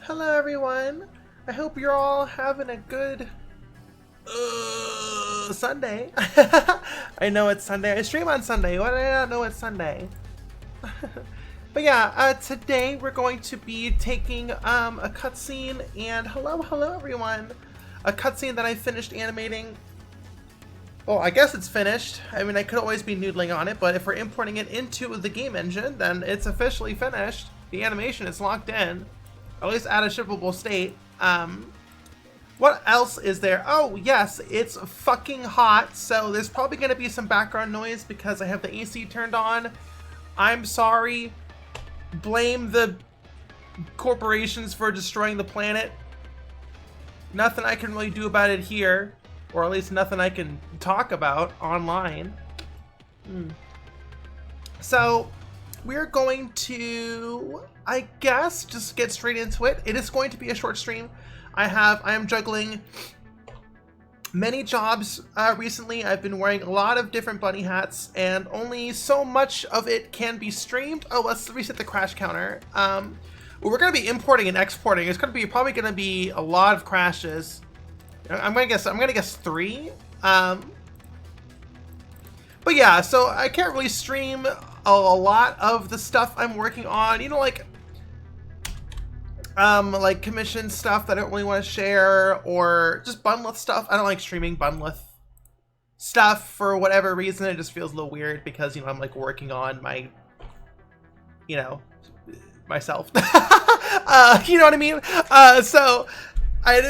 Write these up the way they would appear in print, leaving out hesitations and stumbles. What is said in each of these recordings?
Hello everyone! I hope you're all having a good Sunday. I know it's Sunday. I stream on Sunday. Why did I not know it's Sunday? But yeah, today we're going to be taking a cutscene and hello everyone! A cutscene that I finished animating. Well, I guess it's finished. I mean, I could always be noodling on it, but if we're importing it into the game engine, then it's officially finished. The animation is locked in. At least at a shippable state. What else is there? Oh, yes, it's fucking hot, so there's probably going to be some background noise because I have the AC turned on. I'm sorry. Blame the corporations for destroying the planet. Nothing I can really do about it here, or at least nothing I can talk about online. So, we're going to, I guess, just get straight into it. It is going to be a short stream. I am juggling many jobs recently. I've been wearing a lot of different bunny hats, and only so much of it can be streamed. Oh, let's reset the crash counter. We're going to be importing and exporting. It's going to be probably going to be a lot of crashes. I'm going to guess 3. But yeah, so I can't really stream a lot of the stuff I'm working on, you know, like commission stuff that I don't really want to share, or just Bunleth stuff. I don't like streaming Bunleth stuff for whatever reason. It just feels a little weird because, you know, I'm like working on my, you know, myself. You know what I mean? So I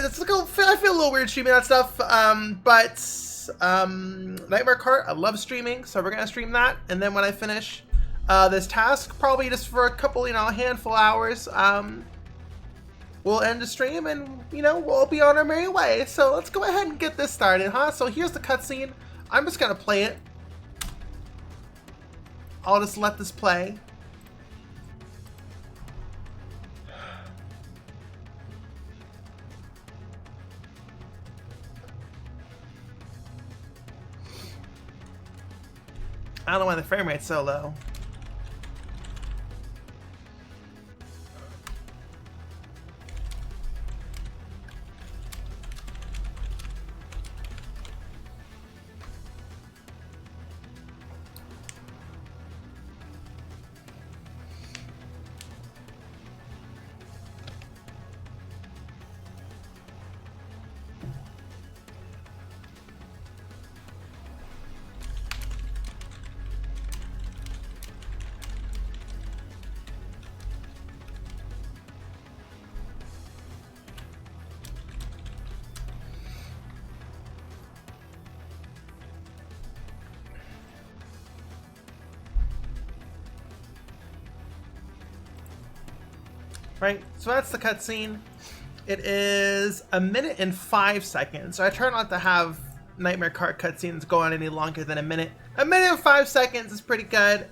feel a little weird streaming that stuff. But Nightmare Kart, I love streaming, so we're gonna stream that, and then when I finish this task, probably just for a couple, you know, a handful hours, we'll end the stream and, you know, we'll be on our merry way. So let's go ahead and get this started, huh? So here's the cutscene. I'm just gonna play it. I'll just let this play. I don't know why the frame rate's so low. Right, so that's the cutscene. It is 1 minute and 5 seconds. So I try not to have Nightmare Kart cutscenes go on any longer than a minute. 1 minute and 5 seconds is pretty good.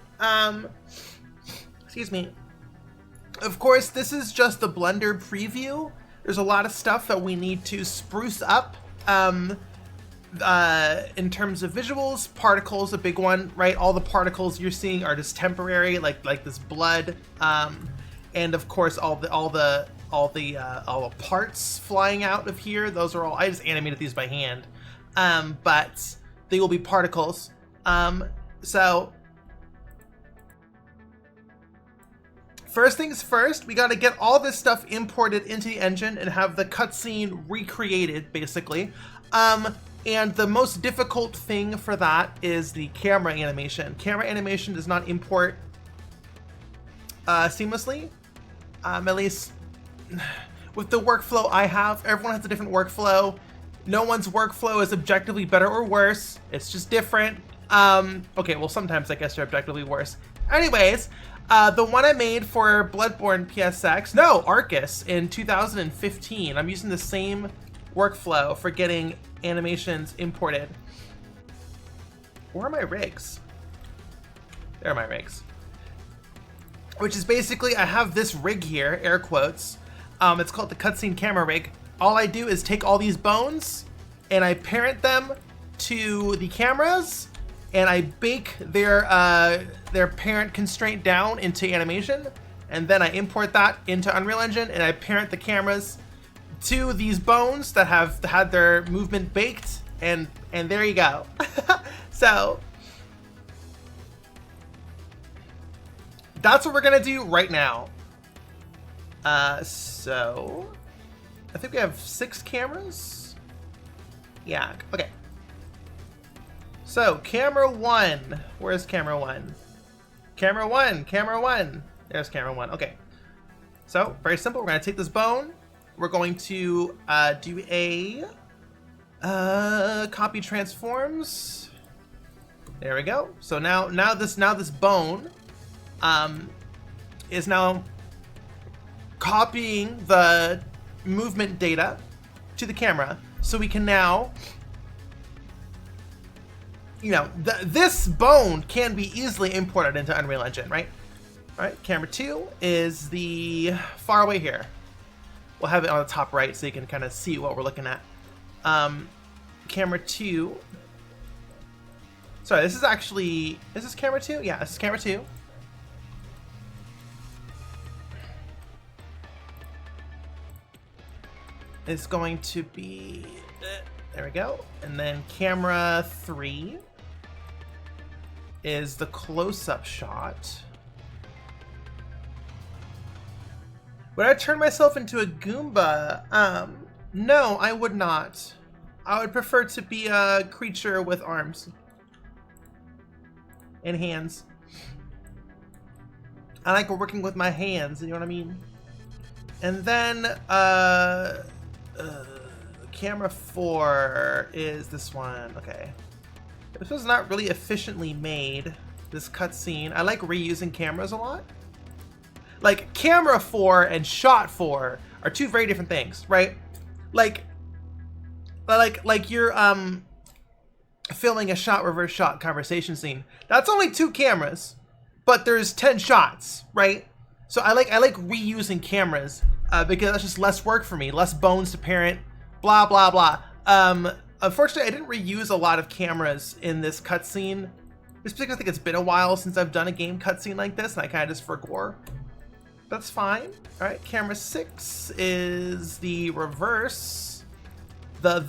Excuse me. Of course, this is just the Blender preview. There's a lot of stuff that we need to spruce up. In terms of visuals, particles, a big one, right? All the particles you're seeing are just temporary, like this blood. And of course, all the parts flying out of here. Those are all, I just animated these by hand, but they will be particles. So first things first, we got to get all this stuff imported into the engine and have the cutscene recreated, basically. And the most difficult thing for that is the camera animation. Camera animation does not import seamlessly. At least with the workflow I have. Everyone has a different workflow. No one's workflow is objectively better or worse. It's just different. Okay, well, sometimes I guess they're objectively worse. Anyways, the one I made for Bloodborne PSX, no, Arcus in 2015. I'm using the same workflow for getting animations imported. Where are my rigs? There are my rigs. Which is basically, I have this rig here, air quotes. It's called the cutscene camera rig. All I do is take all these bones and I parent them to the cameras, and I bake their parent constraint down into animation. and then I import that into Unreal Engine, and I parent the cameras to these bones that have had their movement baked, and there you go. So that's what we're gonna do right now. So I think we have 6 cameras. Yeah, okay. So camera 1, where's camera 1? Camera 1, camera 1. There's camera 1. Okay. So very simple. We're gonna take this bone. We're going to do a copy transforms. There we go. So now this bone is now copying the movement data to the camera, so we can now, you know, this bone can be easily imported into Unreal Engine, right? All right, camera 2 is the far away here. We'll have it on the top right so you can kind of see what we're looking at. Camera 2. Sorry, this is actually, is this camera 2? Yeah, this is camera 2. It's going to be, there we go. And then camera 3 is the close-up shot. Would I turn myself into a Goomba? No, I would not. I would prefer to be a creature with arms and hands. I like working with my hands, you know what I mean? And then, camera 4 is this one. Okay. This was not really efficiently made, this cutscene. I like reusing cameras a lot. Like, camera 4 and shot 4 are 2 very different things, right? Like you're filming a shot reverse shot conversation scene. That's only 2 cameras, but there's 10 shots, right? So I like reusing cameras because that's just less work for me, less bones to parent, blah blah blah. Unfortunately, I didn't reuse a lot of cameras in this cutscene, just because I think it's been a while since I've done a game cutscene like this, and I kind of just forgot. That's fine. All right, camera 6 is the reverse, the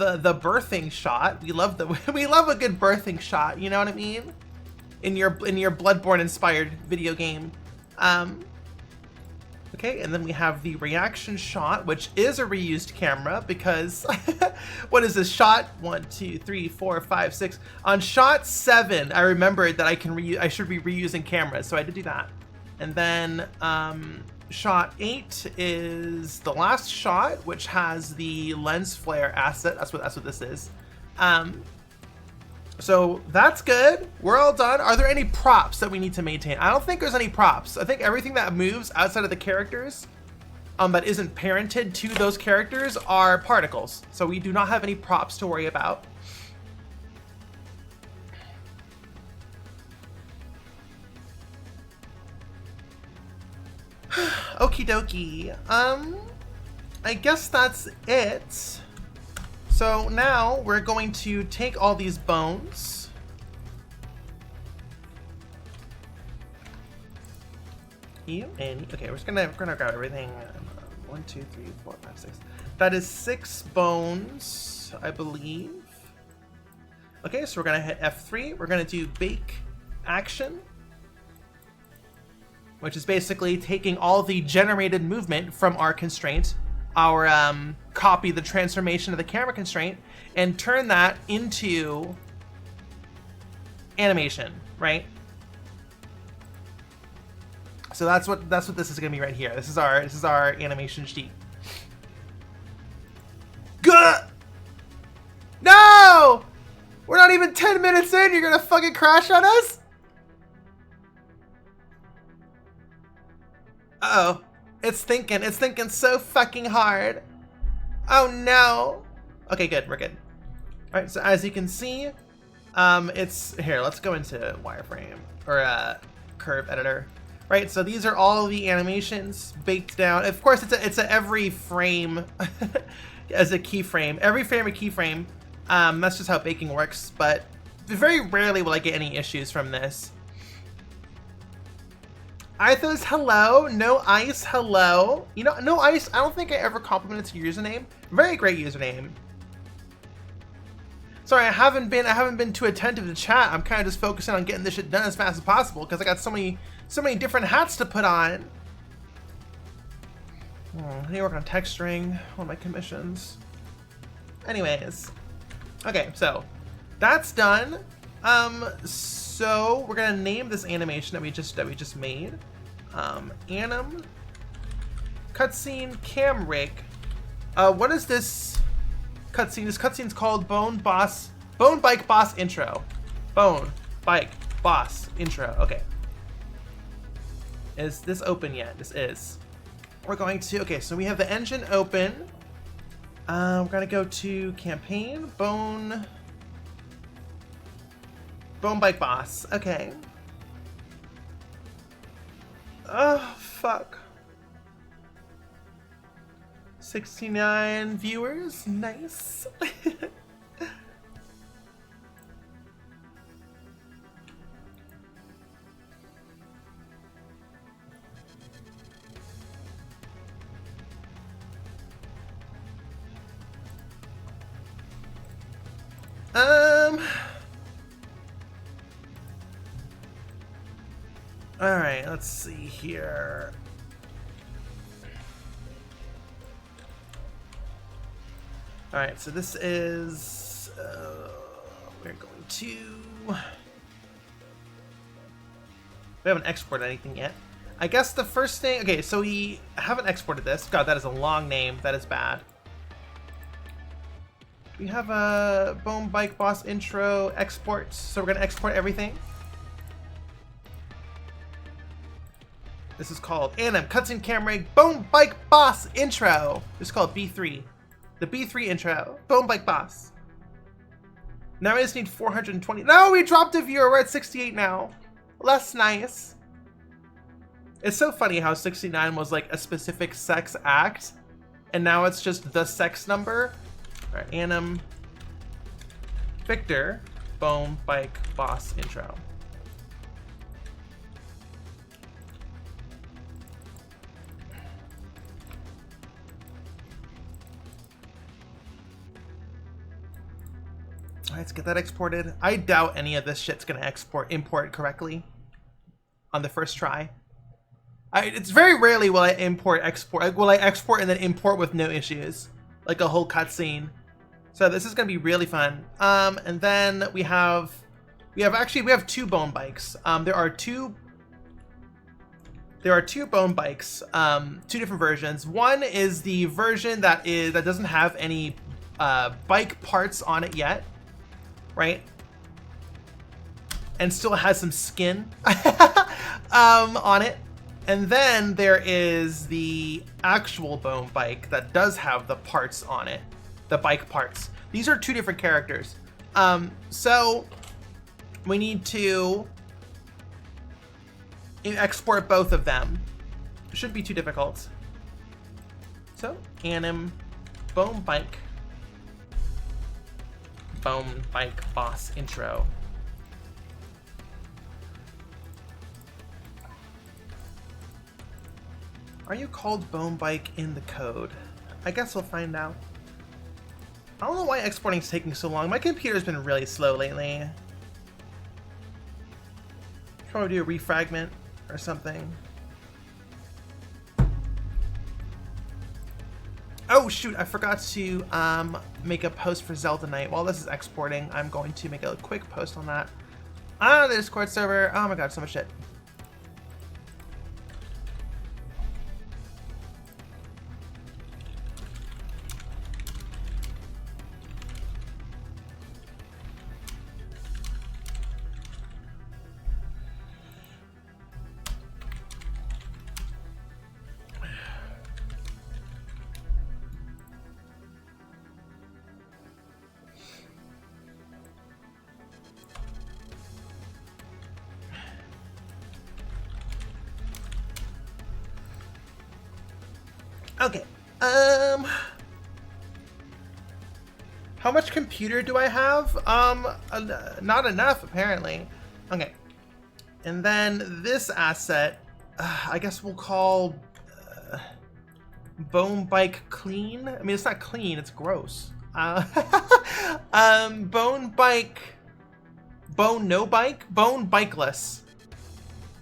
birthing shot. We love we love a good birthing shot. You know what I mean? In your Bloodborne inspired video game. Okay, and then we have the reaction shot, which is a reused camera because what is this shot? 1, 2, 3, 4, 5, 6. On shot 7, I remembered that I should be reusing cameras, so I did do that. And then shot 8 is the last shot, which has the lens flare asset. That's what this is. So that's good. We're all done. Are there any props that we need to maintain? I don't think there's any props. I think everything that moves outside of the characters that isn't parented to those characters are particles. So we do not have any props to worry about. Okie dokie. I guess that's it. So now we're going to take all these bones. Okay, we're just gonna grab everything. 1, 2, 3, 4, 5, 6. That is 6 bones, I believe. Okay, so we're gonna hit F3. We're gonna do bake action, which is basically taking all the generated movement from our constraint, our copy the transformation of the camera constraint, and turn that into animation, right? So that's what this is gonna be right here. This is our animation sheet. Good. No, we're not even 10 minutes in. You're gonna fucking crash on us. Uh-oh. It's thinking so fucking hard. Oh no. Okay, good, we're good. All right, so as you can see, it's here. Let's go into wireframe or curve editor. Right, so these are all the animations baked down. Of course, it's a every frame as a keyframe. Every frame a keyframe. That's just how baking works. But very rarely will I get any issues from this. Ithos, hello. No Ice, hello. You know, No Ice, I don't think I ever complimented your username. Very great username. Sorry, I haven't been too attentive to chat. I'm kind of just focusing on getting this shit done as fast as possible because I got so many different hats to put on. I need to work on texturing, one of my commissions. Anyways, okay, so that's done. So we're gonna name this animation that we just made. Anim cutscene cam rig. What is this cutscene? This cutscene's called Bone Bike Boss Intro. Bone Bike Boss Intro. Okay. Is this open yet? This is. We're going to, okay, so we have the engine open. We're gonna go to campaign, Bone Bike Boss. Okay. Oh, fuck. 69 viewers, nice. All right, let's see here. All right, so this is, we're going to, we haven't exported anything yet. I guess the first thing, okay, so we haven't exported this. God, that is a long name. That is bad. We have a Bone Bike Boss intro export, so we're gonna export everything. This is called Anim Cutscene Camera Bone Bike Boss Intro. This is called B3. The B3 intro. Bone Bike Boss. Now we just need 420. No, we dropped a viewer. We're at 68 now. Well, that's nice. It's so funny how 69 was like a specific sex act, and now it's just the sex number. All right, Anim Victor Bone Bike Boss Intro. Let's get that exported. I doubt any of this shit's gonna import correctly on the first try. It's very rarely will I export. Will I export and then import with no issues, like a whole cutscene. So this is gonna be really fun. And then we have two bone bikes. There are two bone bikes, two different versions. One is the version that doesn't have any bike parts on it yet. Right? And still has some skin on it. And then there is the actual bone bike that does have the parts on it, the bike parts. These are two different characters. So we need to export both of them. It shouldn't be too difficult. So Anim Bone Bike Boss intro. Are you called Bone Bike in the code? I guess we'll find out. I don't know why exporting is taking so long. My computer's been really slow lately. Probably do a refragment or something. Oh shoot, I forgot to make a post for Zelda Night. While this is exporting, I'm going to make a quick post on that. The Discord server. Oh my god, so much shit. Okay, how much computer do I have? Not enough, apparently. Okay, and then this asset I guess we'll call Bone Bike clean. I mean, it's not clean, it's gross. Bone Bike, Bone no bike, Bone Bikeless.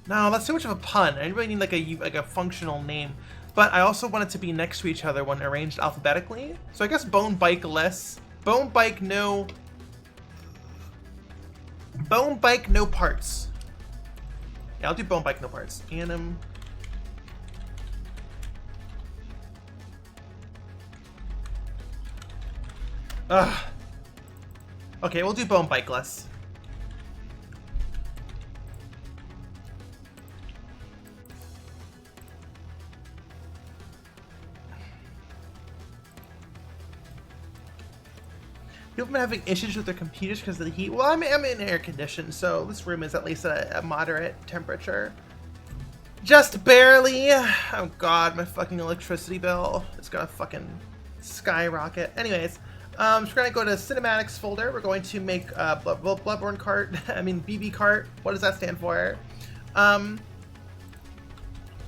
No, that's too much of a pun. I really need like a functional name. But I also want it to be next to each other when arranged alphabetically. So I guess Bone Bikeless. Bone Bike no... Bone Bike no parts. Yeah, I'll do Bone Bike no parts. Anim... Ugh. Okay, we'll do Bone Bikeless. People have been having issues with their computers because of the heat. Well, I'm in air conditioned, so this room is at least at a moderate temperature. Just barely. Oh god, my fucking electricity bill is gonna fucking skyrocket. Anyways, so we're gonna go to cinematics folder. We're going to make Bloodborne Kart. I mean BB Kart. What does that stand for?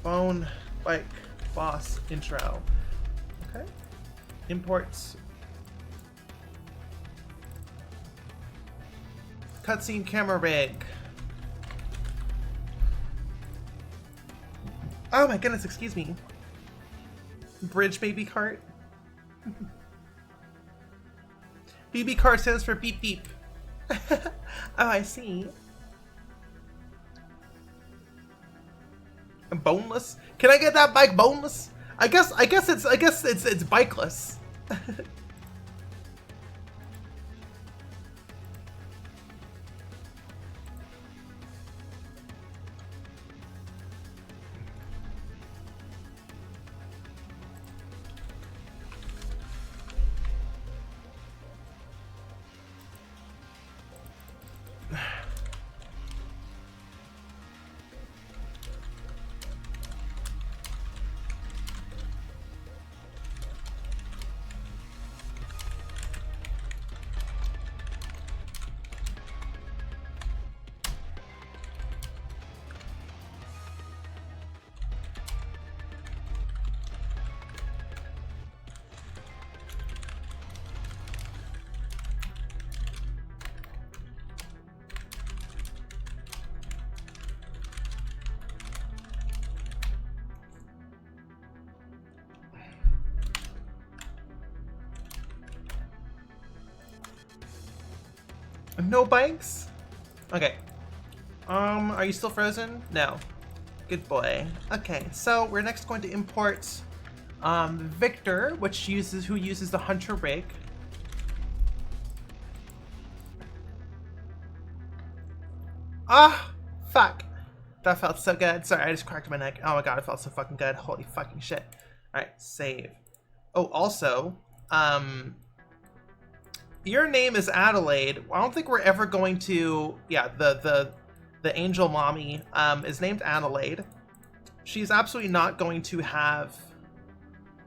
Bone Bike Boss intro. Okay. Imports. Cutscene camera rig. Oh my goodness, excuse me. Bridge baby cart. BB cart stands for beep beep. Oh, I see. I'm boneless. Can I get that bike boneless? I guess it's bikeless. No bikes? Okay. Are you still frozen? No. Good boy. Okay, so we're next going to import Victor, who uses the Hunter rig. Ah, fuck. That felt so good. Sorry, I just cracked my neck. Oh my god, it felt so fucking good. Holy fucking shit. Alright, save. Oh, also, your name is Adelaide. I don't think we're ever going to... Yeah, the angel mommy is named Adelaide. She's absolutely not going to have...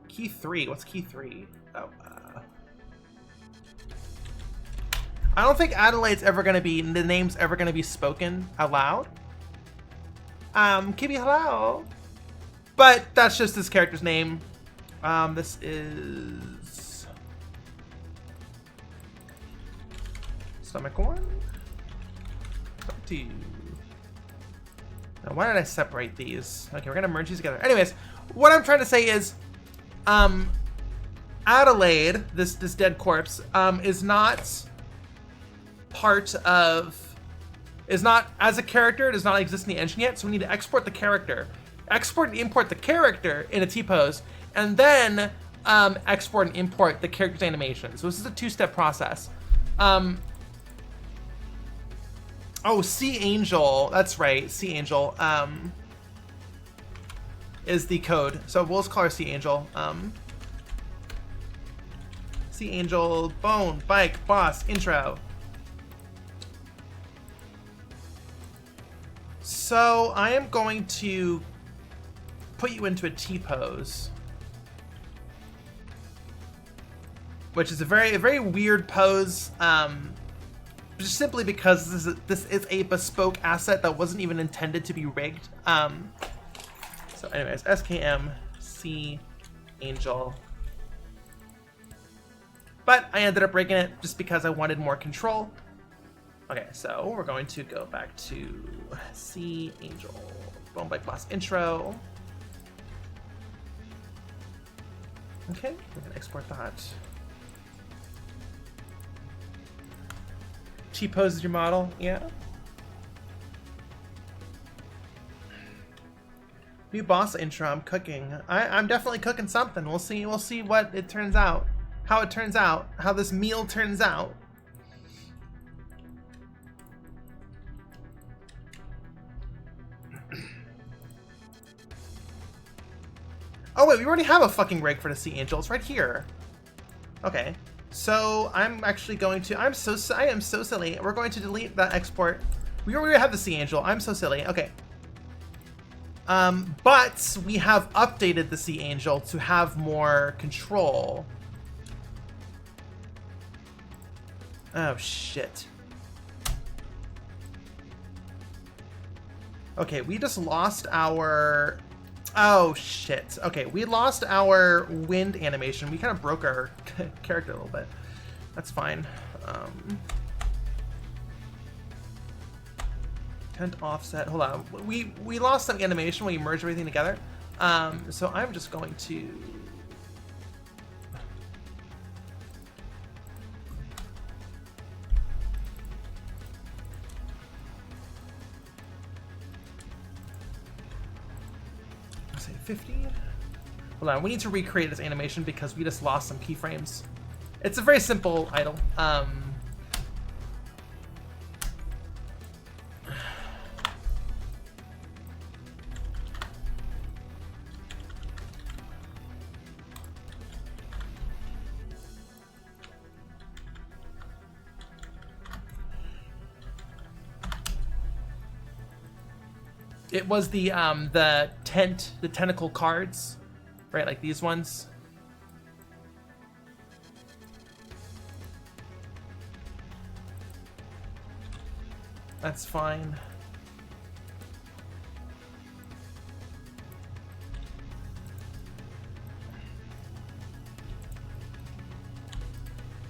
Key 3. What's key 3? Oh, I don't think Adelaide's ever going to be... The name's ever going to be spoken out loud. Kimmy, hello. But that's just this character's name. This is... Stomach 1. Stomach 2. Now, why did I separate these? Okay, we're gonna merge these together. Anyways, what I'm trying to say is, Adelaide, this dead corpse, is not part of, is not, as a character, does not exist in the engine yet, so we need to export the character. Export and import the character in a T-pose, and then export and import the character's animation. So this is a two-step process. Oh, Sea Angel, that's right, Sea Angel, is the code. So we'll just call her Sea Angel. Sea Angel, Bone, Bike, Boss, intro. So I am going to put you into a T-pose. Which is a very weird pose, just simply because this is a bespoke asset that wasn't even intended to be rigged. So anyways, SKM Sea Angel. But I ended up breaking it just because I wanted more control. Okay, so we're going to go back to Sea Angel. Bone Bike Boss intro. Okay, we're gonna export that. T-pose your model, yeah. New boss intro, I'm cooking. I'm definitely cooking something. We'll see what it turns out. How it turns out. How this meal turns out. Oh wait, we already have a fucking rig for the Sea Angel. It's right here. Okay. So I'm actually going to, I am so silly. We're going to delete that export. We already have the Sea Angel. I'm so silly. Okay. But we have updated the Sea Angel to have more control. Oh, shit. Okay, we just lost our... Oh, shit. Okay, we lost our wind animation. We kind of broke our character a little bit. That's fine. Can't offset. Hold on. We lost some animation when we merged everything together. So I'm just going to... say 50. Hold on. We need to recreate this animation because we just lost some keyframes. It's a very simple idle. It was the tentacle cards, right? Like these ones. That's fine.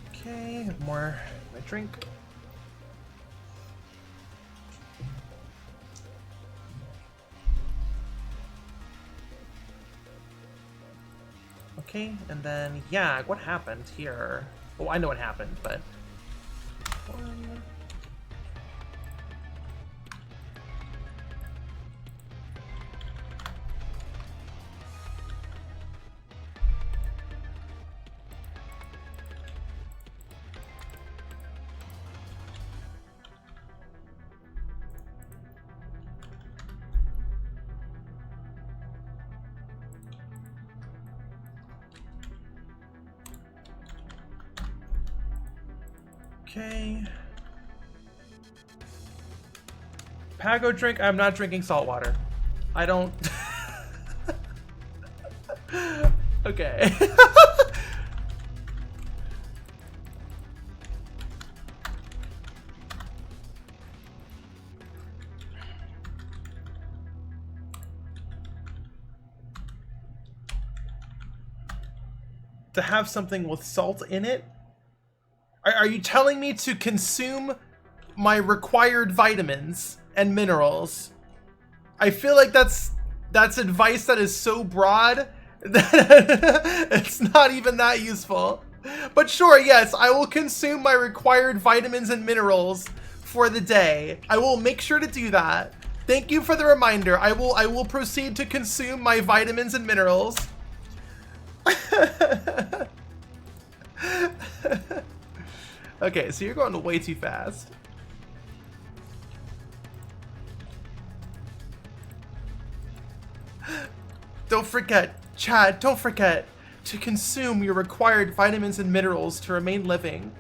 Okay, more my drink. Okay, and then, yeah, what happened here? Well, I know what happened, but... Okay. Pago drink. I'm not drinking salt water. I don't. Okay. To have something with salt in it? Are you telling me to consume my required vitamins and minerals? I feel like that's advice that is so broad that it's not even that useful. But sure, yes, I will consume my required vitamins and minerals for the day. I will make sure to do that. Thank you for the reminder. I will proceed to consume my vitamins and minerals. Okay, so you're going way too fast. Don't forget, Chad, don't forget to consume your required vitamins and minerals to remain living.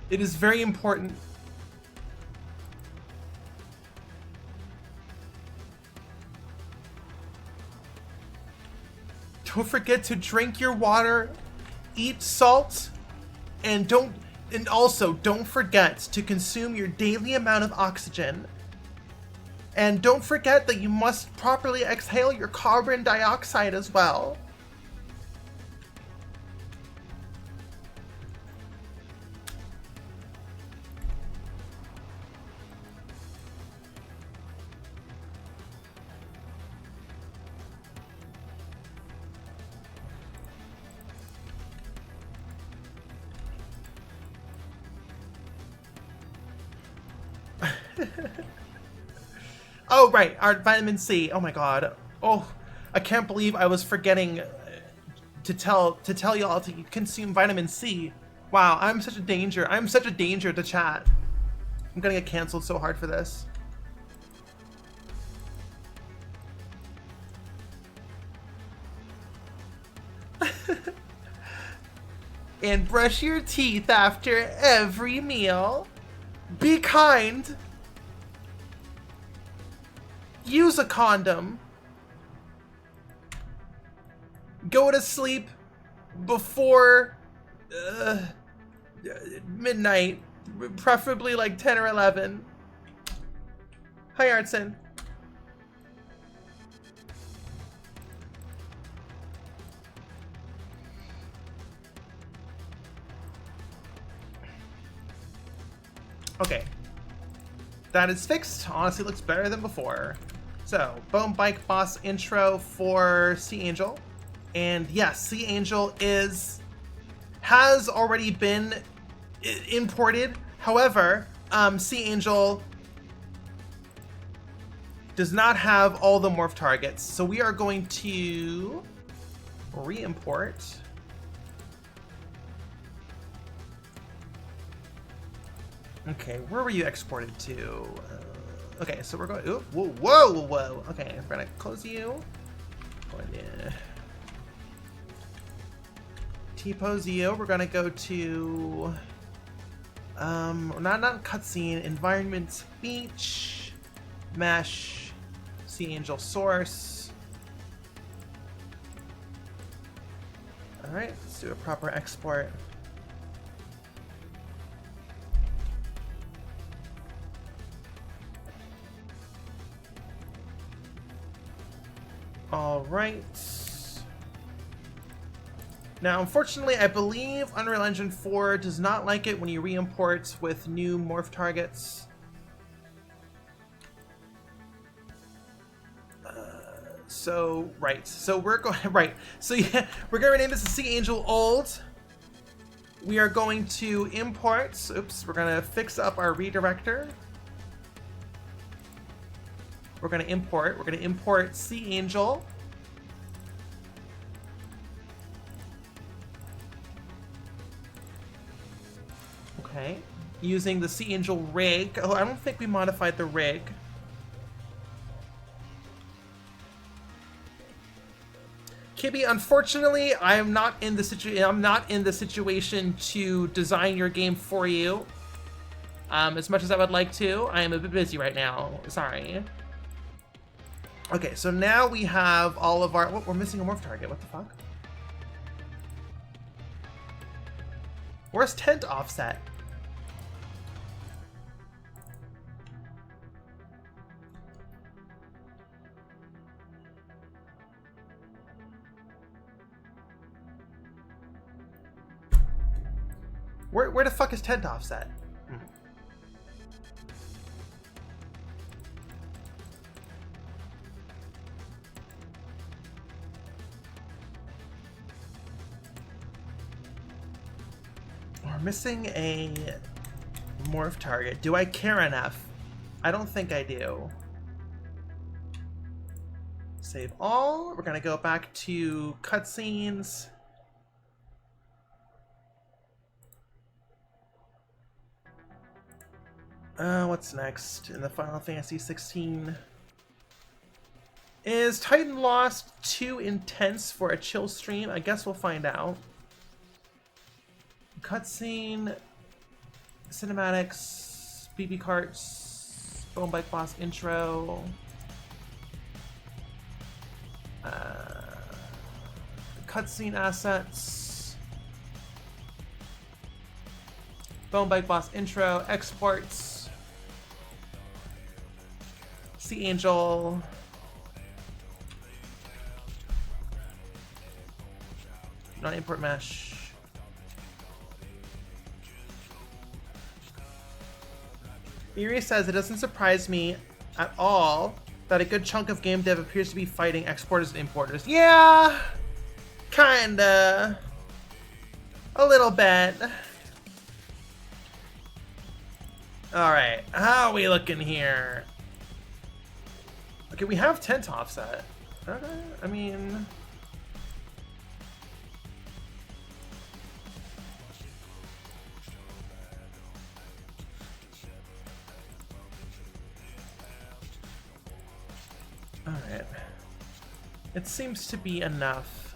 It is very important. Don't forget to drink your water, eat salt, and also don't forget to consume your daily amount of oxygen. And don't forget that you must properly exhale your carbon dioxide as well. Oh, right, our vitamin C. Oh my god. Oh, I can't believe I was forgetting to tell y'all to consume vitamin C. Wow, I'm such a danger. I'm such a danger to chat. I'm gonna get canceled so hard for this. And brush your teeth after every meal. Be kind. Use a condom. Go to sleep before midnight, preferably like 10 or 11. Hi, Artson. Okay. That is fixed. Honestly, looks better than before. So, Bone Bike Boss intro for Sea Angel. And yes, Sea Angel has already been imported. However, Sea Angel does not have all the morph targets. So we are going to re-import. Okay, where were you exported to? Okay, so we're going. Ooh, whoa, whoa, whoa. Okay, we're gonna close you. T-pose you. We're gonna go to not cutscene. Environment, beach, mesh, Sea Angel source. All right, let's do a proper export. All right. Now, unfortunately, I believe Unreal Engine 4 does not like it when you re-import with new morph targets. So we're going right. So yeah, we're going to rename this as Sea Angel Old. We are going to import. Oops, we're going to fix up our redirector. We're going to import. We're going to import Sea Angel. Okay. Using the Sea Angel rig. Oh, I don't think we modified the rig. Kibby, unfortunately, I'm not in the situation to design your game for you. As much as I would like to, I am a bit busy right now. Sorry. Okay, so now we have all of our... Oh, we're missing a morph target. What the fuck? Where's tent offset? Where the fuck is tent offset? We're missing a morph target. Do I care enough? I don't think I do. Save all. We're gonna go back to cutscenes. What's next in the Final Fantasy 16? Is Titan Lost too intense for a chill stream? I guess we'll find out. Cutscene, cinematics, BB carts, Bone Bike Boss intro. Cutscene assets. Bone Bike Boss intro, exports. Sea Sea Angel. Not import mesh. Miri says it doesn't surprise me at all that a good chunk of game dev appears to be fighting exporters and importers. Yeah, kinda. A little bit. Alright, how are we looking here? Okay, we have 10 to offset. Okay, I mean... Alright. It seems to be enough.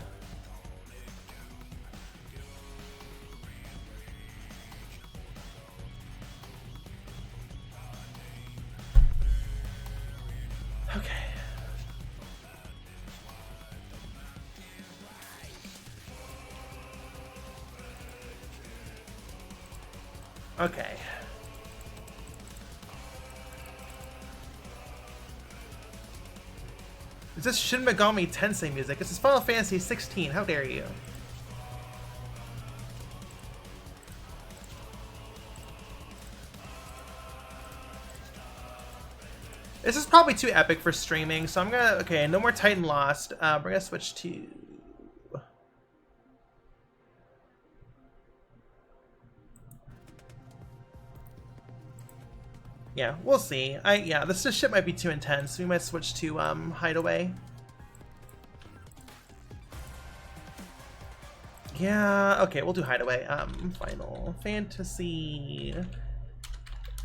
Okay. Okay. Is this Shin Megami Tensei music? This is Final Fantasy 16. How dare you? This is probably too epic for streaming, so I'm gonna... Okay, no more Titan Lost. We're gonna switch to... Yeah, we'll see. Yeah, this shit might be too intense. We might switch to Hideaway. Yeah, okay, we'll do Hideaway. Final Fantasy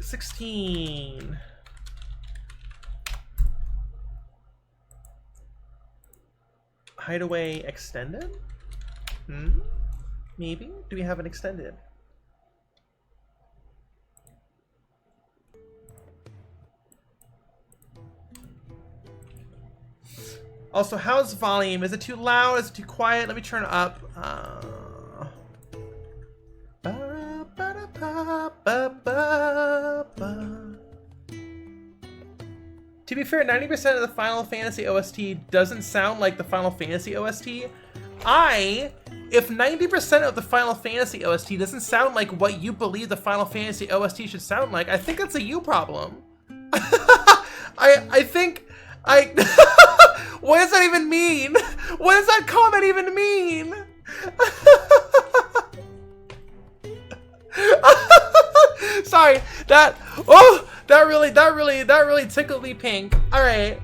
16. Hideaway extended? Maybe? Do we have an extended? Also, how's volume? Is it too loud? Is it too quiet? Let me turn it up. To be fair, 90% of the Final Fantasy OST doesn't sound like the Final Fantasy OST. If 90% of the Final Fantasy OST doesn't sound like what you believe the Final Fantasy OST should sound like, I think that's a you problem. I think... What does that even mean? What does that comment even mean? Sorry, that really tickled me pink. All right.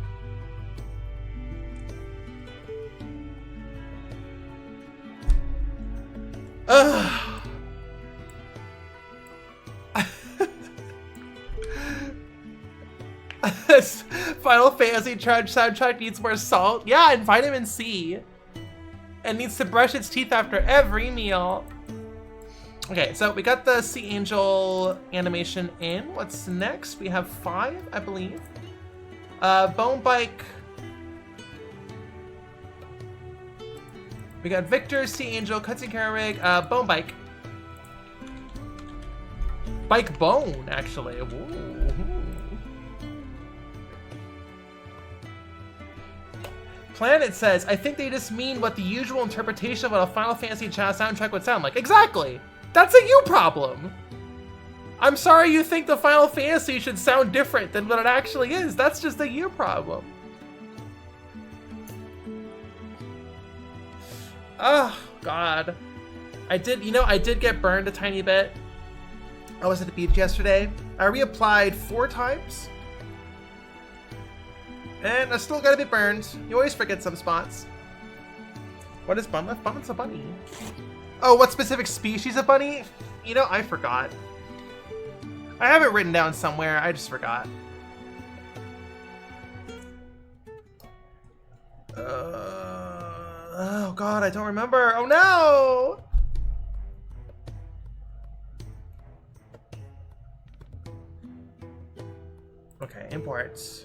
This Final Fantasy soundtrack needs more salt. Yeah, and vitamin C. And needs to brush its teeth after every meal. Okay, so we got the Sea Angel animation in. What's next? We have 5, I believe. Bone Bike. We got Victor, Sea Angel, Cutscene Rig, Bone Bike. Bike Bone, actually. Ooh. Planet says, I think they just mean what the usual interpretation of what a Final Fantasy soundtrack would sound like. Exactly! That's a you problem! I'm sorry you think the Final Fantasy should sound different than what it actually is. That's just a you problem. Oh, God. I did get burned a tiny bit. I was at the beach yesterday. I reapplied 4 times. And I still got a bit burned. You always forget some spots. What is Bunlef? Bunlef's a bunny. Oh, what specific species of bunny? You know, I forgot. I have it written down somewhere. I just forgot. Oh God, I don't remember. Oh no! Okay, imports.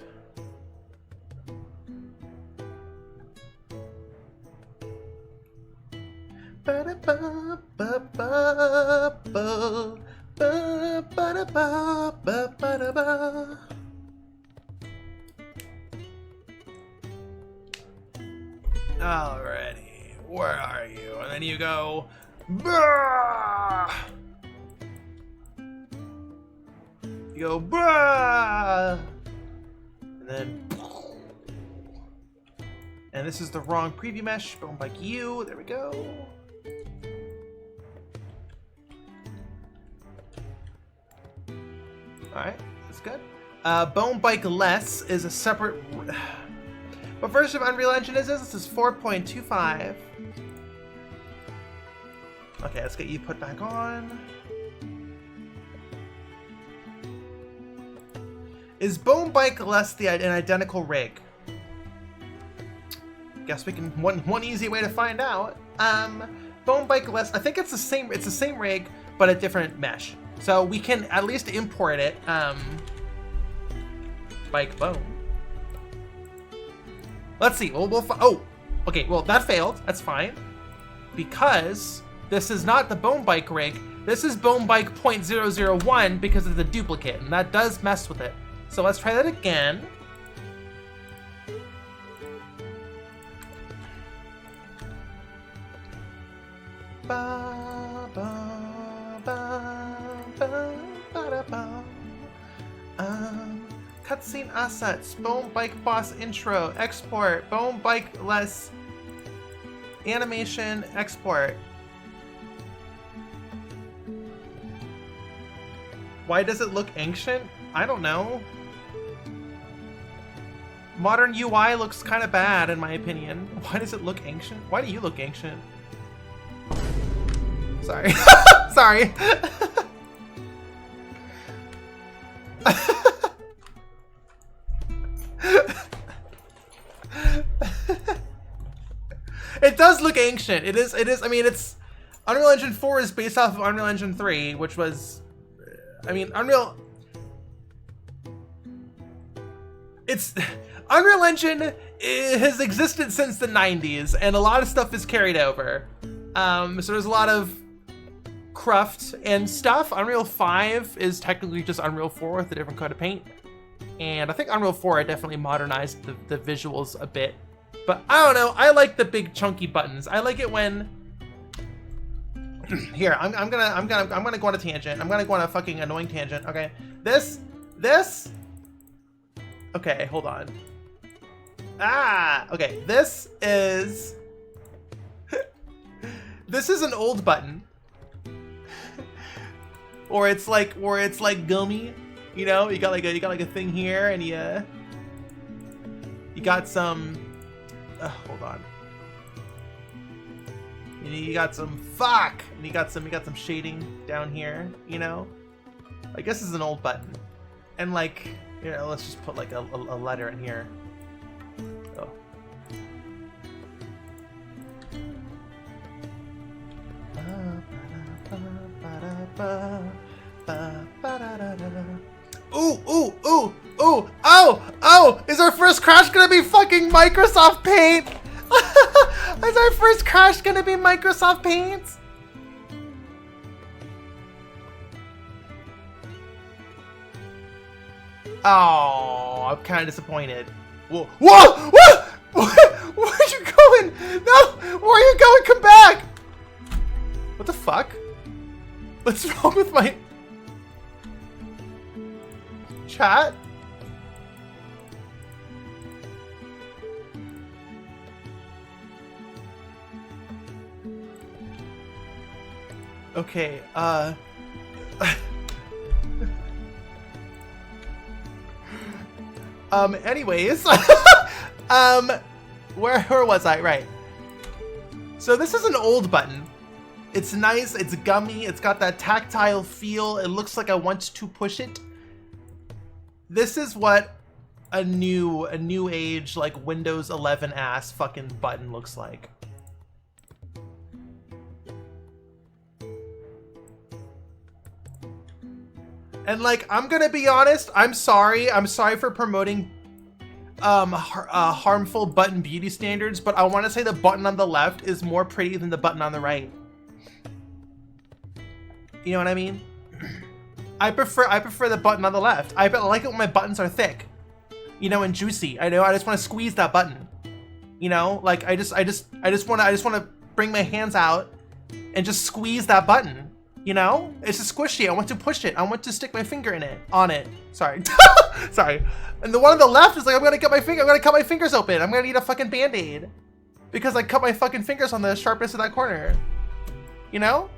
Alrighty, where are you? And then you go, bruh! You go, bruh! And then, and this is the wrong preview mesh, bone bike U, there we go. Alright, that's good. Bone Bike Less is a separate... What version of Unreal Engine is this? This is 4.25. Okay, let's get you put back on. Is Bone Bike Less an identical rig? Guess we can one easy way to find out. Bone Bike Less, I think it's the same rig, but a different mesh. So we can at least import it. Bike Bone. Let's see. Oh, okay. Well, that failed. That's fine, because this is not the Bone Bike rig. This is Bone Bike 0.001 because it's a duplicate, and that does mess with it. So let's try that again. Ba, ba, ba, ba, ba, da, ba. Cutscene assets, Bone Bike boss intro, export, Bone Bike Less animation, export. Why does it look ancient? I don't know. Modern UI looks kind of bad in my opinion. Why does it look ancient? Why do you look ancient? Sorry. Sorry. It does look ancient. It is, I mean, it's... Unreal Engine 4 is based off of Unreal Engine 3, which was... I mean, Unreal Engine has existed since the 90s, and a lot of stuff is carried over. So there's a lot of cruft and stuff. Unreal 5 is technically just Unreal 4 with a different coat of paint. And I think Unreal 4 I definitely modernized the visuals a bit. But I don't know, I like the big chunky buttons. I like it when... Here, I'm gonna go on a tangent. I'm gonna go on a fucking annoying tangent, okay? This... Okay, hold on. Okay, this is... This is an old button. or it's like gummy, you know? You got like a thing here, and you got some... hold on. You got some fuck, and you got some shading down here, you know? Like, this is an old button, and like, you know, let's just put like a letter in here. Oh. Oh! Is our first crash gonna be fucking Microsoft Paint? Is our first crash gonna be Microsoft Paint? Oh, I'm kind of disappointed. Whoa! Whoa! Where are you going? No! Where are you going? Come back! What the fuck? What's wrong with my chat? Okay, anyways, where was I? Right. So this is an old button. It's nice, it's gummy, it's got that tactile feel. It looks like I want to push it. This is what a new age, like Windows 11 ass fucking button looks like. And like, I'm gonna be honest, I'm sorry for promoting harmful button beauty standards, but I want to say the button on the left is more pretty than the button on the right. You know what I mean? I prefer the button on the left. I like it when my buttons are thick, you know, and juicy. I know, I just want to squeeze that button. You know, like I just want to bring my hands out and just squeeze that button. You know, it's a squishy. I want to push it. I want to stick my finger in it, on it. Sorry, sorry. And the one on the left is like, I'm gonna cut my fingers open. I'm gonna need a fucking Band-Aid because I cut my fucking fingers on the sharpness of that corner. You know,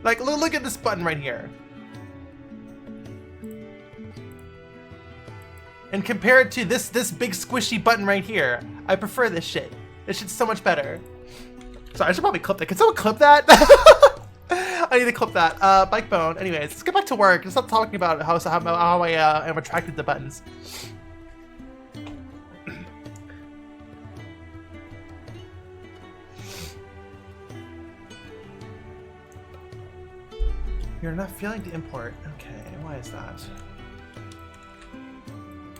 like look at this button right here, and compare it to this big squishy button right here. I prefer this shit. This shit's so much better. Sorry, I should probably clip that. Can someone clip that? I need to clip that. Bike bone. Anyways, let's get back to work. Let's stop talking about how I am attracted to buttons. You're not feeling to import. Okay, why is that?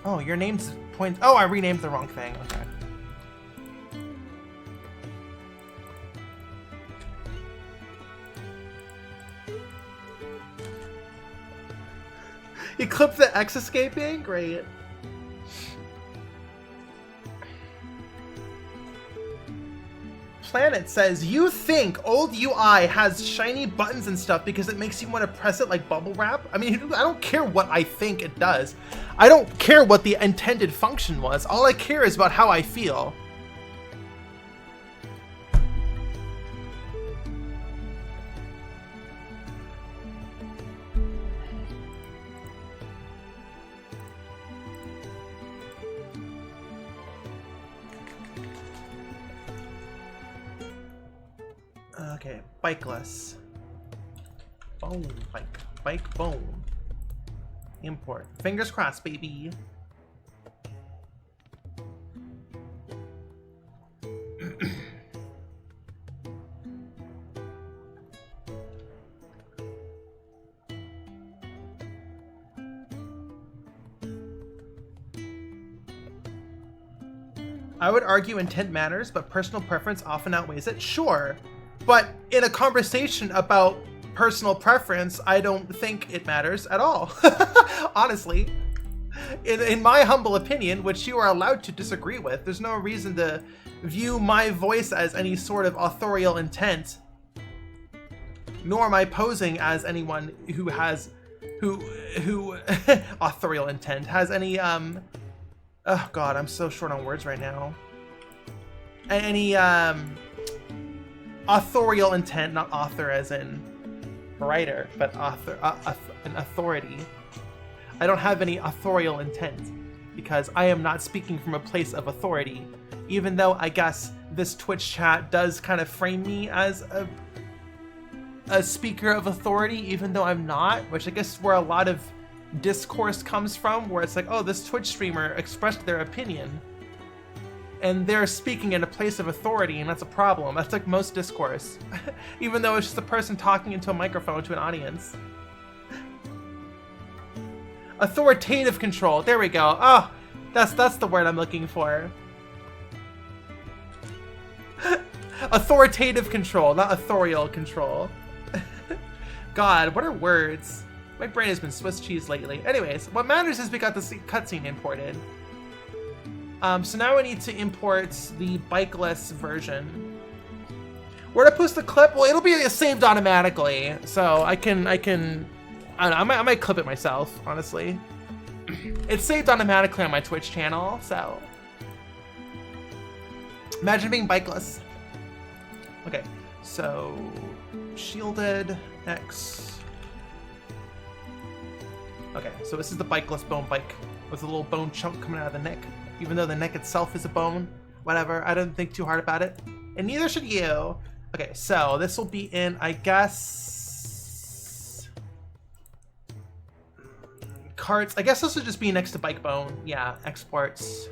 Oh, your name's point. Oh, I renamed the wrong thing. Okay. You clipped the X escaping? Great. Planet says, you think old UI has shiny buttons and stuff because it makes you want to press it like bubble wrap? I mean, I don't care what I think it does. I don't care what the intended function was. All I care is about how I feel. Okay, bikeless. Bone bike. Bike bone. Import. Fingers crossed, baby. I would argue intent matters, but personal preference often outweighs it. Sure. But in a conversation about personal preference, I don't think it matters at all. Honestly, in my humble opinion, which you are allowed to disagree with, there's no reason to view my voice as any sort of authorial intent, nor am I posing as anyone who has, who authorial intent has any, oh God, I'm so short on words right now. Any, authorial intent, not author as in writer, but author, an authority. I don't have any authorial intent because I am not speaking from a place of authority, even though I guess this Twitch chat does kind of frame me as a speaker of authority, even though I'm not, which I guess where a lot of discourse comes from, where it's like, oh, this Twitch streamer expressed their opinion and they're speaking in a place of authority, and that's a problem. That's like most discourse, even though it's just a person talking into a microphone to an audience. Authoritative control. There we go. Oh, that's the word I'm looking for. Authoritative control, not authorial control. God, what are words? My brain has been Swiss cheese lately. Anyways, what matters is we got this cutscene imported. So now we need to import the bikeless version. Where to post the clip? Well, it'll be saved automatically, so I don't know, I might clip it myself, honestly. It's saved automatically on my Twitch channel, so. Imagine being bikeless. Okay, so shielded X. Okay, so this is the bikeless bone bike with a little bone chunk coming out of the neck. Even though the neck itself is a bone, whatever, I don't think too hard about it. And neither should you. Okay, so this will be in, I guess, carts. I guess this will just be next to bike bone. Yeah, exports.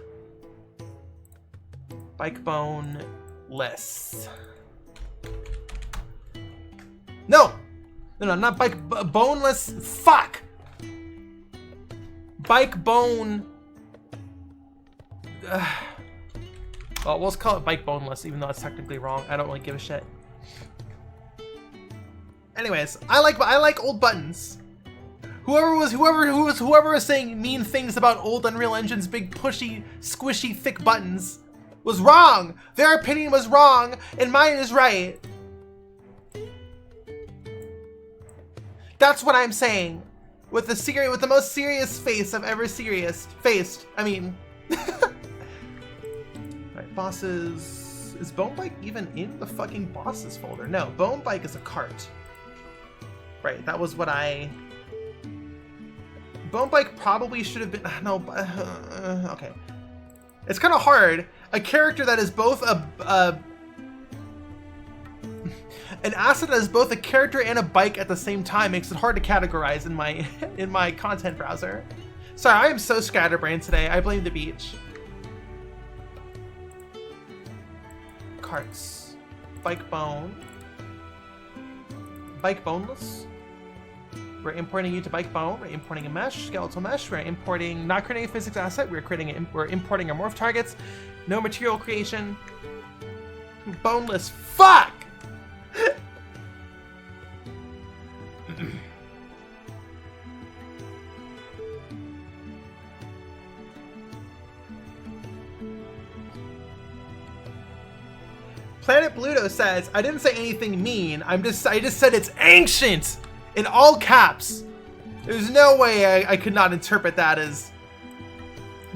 Bike bone list. No, not bike boneless. Fuck. Bike bone. Well, we'll just call it bike boneless, even though it's technically wrong. I don't really give a shit. Anyways, I like old buttons. Whoever was saying mean things about old Unreal Engine's big pushy, squishy, thick buttons was wrong. Their opinion was wrong, and mine is right. That's what I'm saying. With the most serious face I've ever faced. I mean. Alright, bosses. Is Bone Bike even in the fucking bosses folder? No, Bone Bike is a cart. Right, that was what I... Bone Bike probably should have been... No, okay. It's kind of hard. A character that is both an asset that is both a character and a bike at the same time makes it hard to categorize in my in my content browser. Sorry, I am so scatterbrained today. I blame the beach. Carts. Bike bone. Bike boneless. We're importing you to bike bone. We're importing a mesh, skeletal mesh. We're importing not creating a physics asset. We're importing our morph targets. No material creation. Boneless. Fuck! Planet Bluto says, I didn't say anything mean. I just said it's ancient in all caps. There's no way I could not interpret that as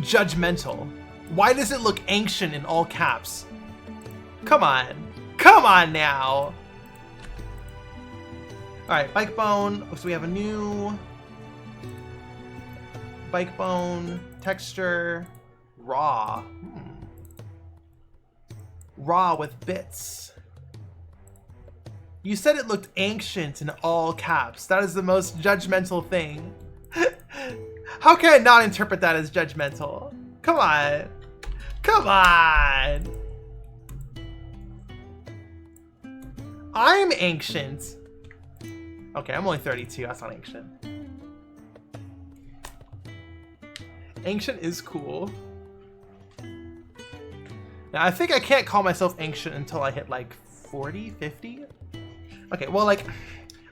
judgmental. Why does it look ancient in all caps? Come on. Come on now. All right, bike bone. So we have a new bike bone texture, raw. Raw with bits. You said it looked ancient in all caps. That is the most judgmental thing. How can I not interpret that as judgmental? Come on. Come on. I'm ancient. Okay, I'm only 32. That's not ancient. Ancient is cool. Now, I think I can't call myself ancient until I hit like 40, 50. Okay, well, like,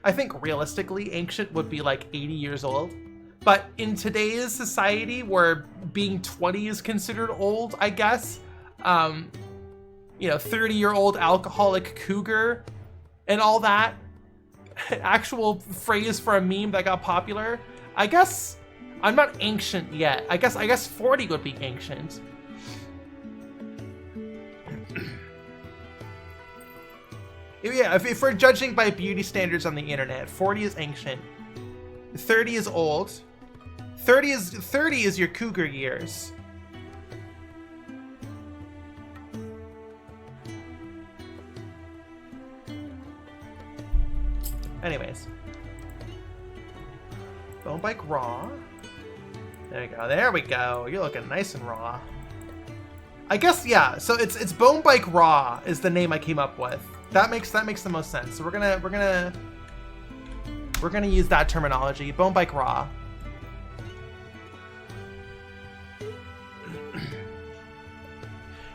I think realistically, ancient would be like 80 years old. But in today's society where being 20 is considered old, I guess, you know, 30-year-old alcoholic cougar and all that, actual phrase for a meme that got popular, I guess I'm not ancient yet. I guess 40 would be ancient. Yeah, if we're judging by beauty standards on the internet, 40 is ancient. 30 is old. 30 is your cougar years. Anyways. Bone Bike raw. There we go. There we go. You're looking nice and raw. I guess, yeah, so it's Bone Bike raw is the name I came up with. That makes the most sense. So we're gonna use that terminology. Bone Bike raw.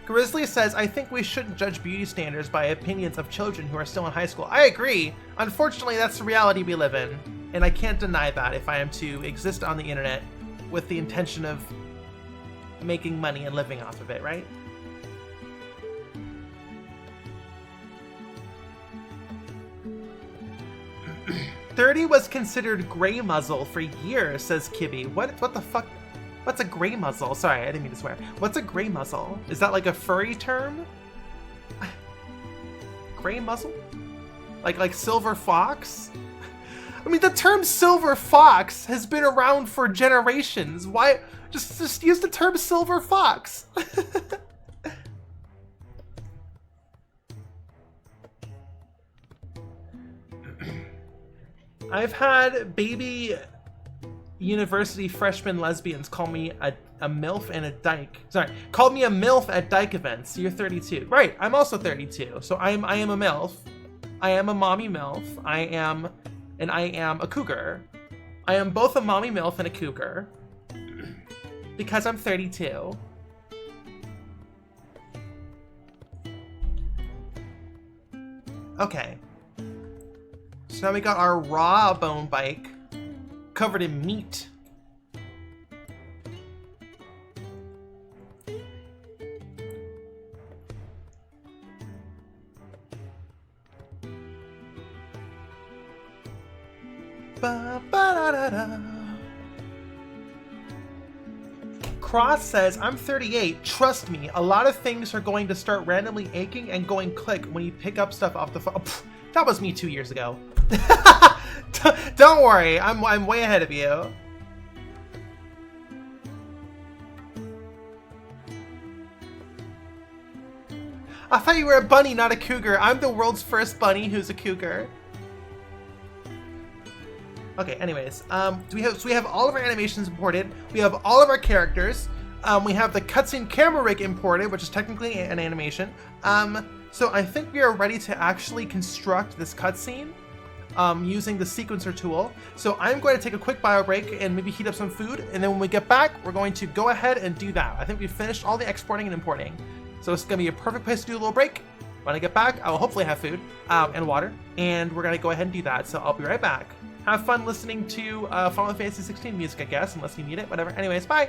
Grizzly says, I think we shouldn't judge beauty standards by opinions of children who are still in high school. I agree. Unfortunately, that's the reality we live in. And I can't deny that if I am to exist on the internet with the intention of making money and living off of it, right? "30 was considered gray muzzle for years," says Kibby. What the fuck? What's a gray muzzle? Sorry, I didn't mean to swear. What's a gray muzzle? Is that like a furry term? Gray muzzle? Like silver fox? I mean, the term silver fox has been around for generations. Why? Just use the term silver fox. I've had baby university freshman lesbians call me a MILF and a dyke. Sorry, called me a MILF at dyke events. You're 32. Right, I'm also 32. So I am a MILF. I am a mommy MILF. I am a cougar. I am both a mommy MILF and a cougar. Because I'm 32. So now we got our raw Bone Bike covered in meat. Ba, ba, da, da, da. Cross says, I'm 38. Trust me, a lot of things are going to start randomly aching and going click when you pick up stuff off the phone. Oh, that was me 2 years ago. Don't worry, I'm way ahead of you. I thought you were a bunny, not a cougar. I'm the world's first bunny who's a cougar. Okay, anyways, so we have all of our animations imported. We have all of our characters. We have the cutscene camera rig imported, which is technically an animation. So I think we are ready to actually construct this cutscene using the sequencer tool. So I'm going to take a quick bio break and maybe heat up some food, and then when we get back, we're going to go ahead and do that. I think we've finished all the exporting and importing. So it's gonna be a perfect place to do a little break. When I get back, I will hopefully have food and water, and we're gonna go ahead and do that. So I'll be right back. Have fun listening to Final Fantasy 16 music, I guess, unless you need it, whatever. Anyways, bye!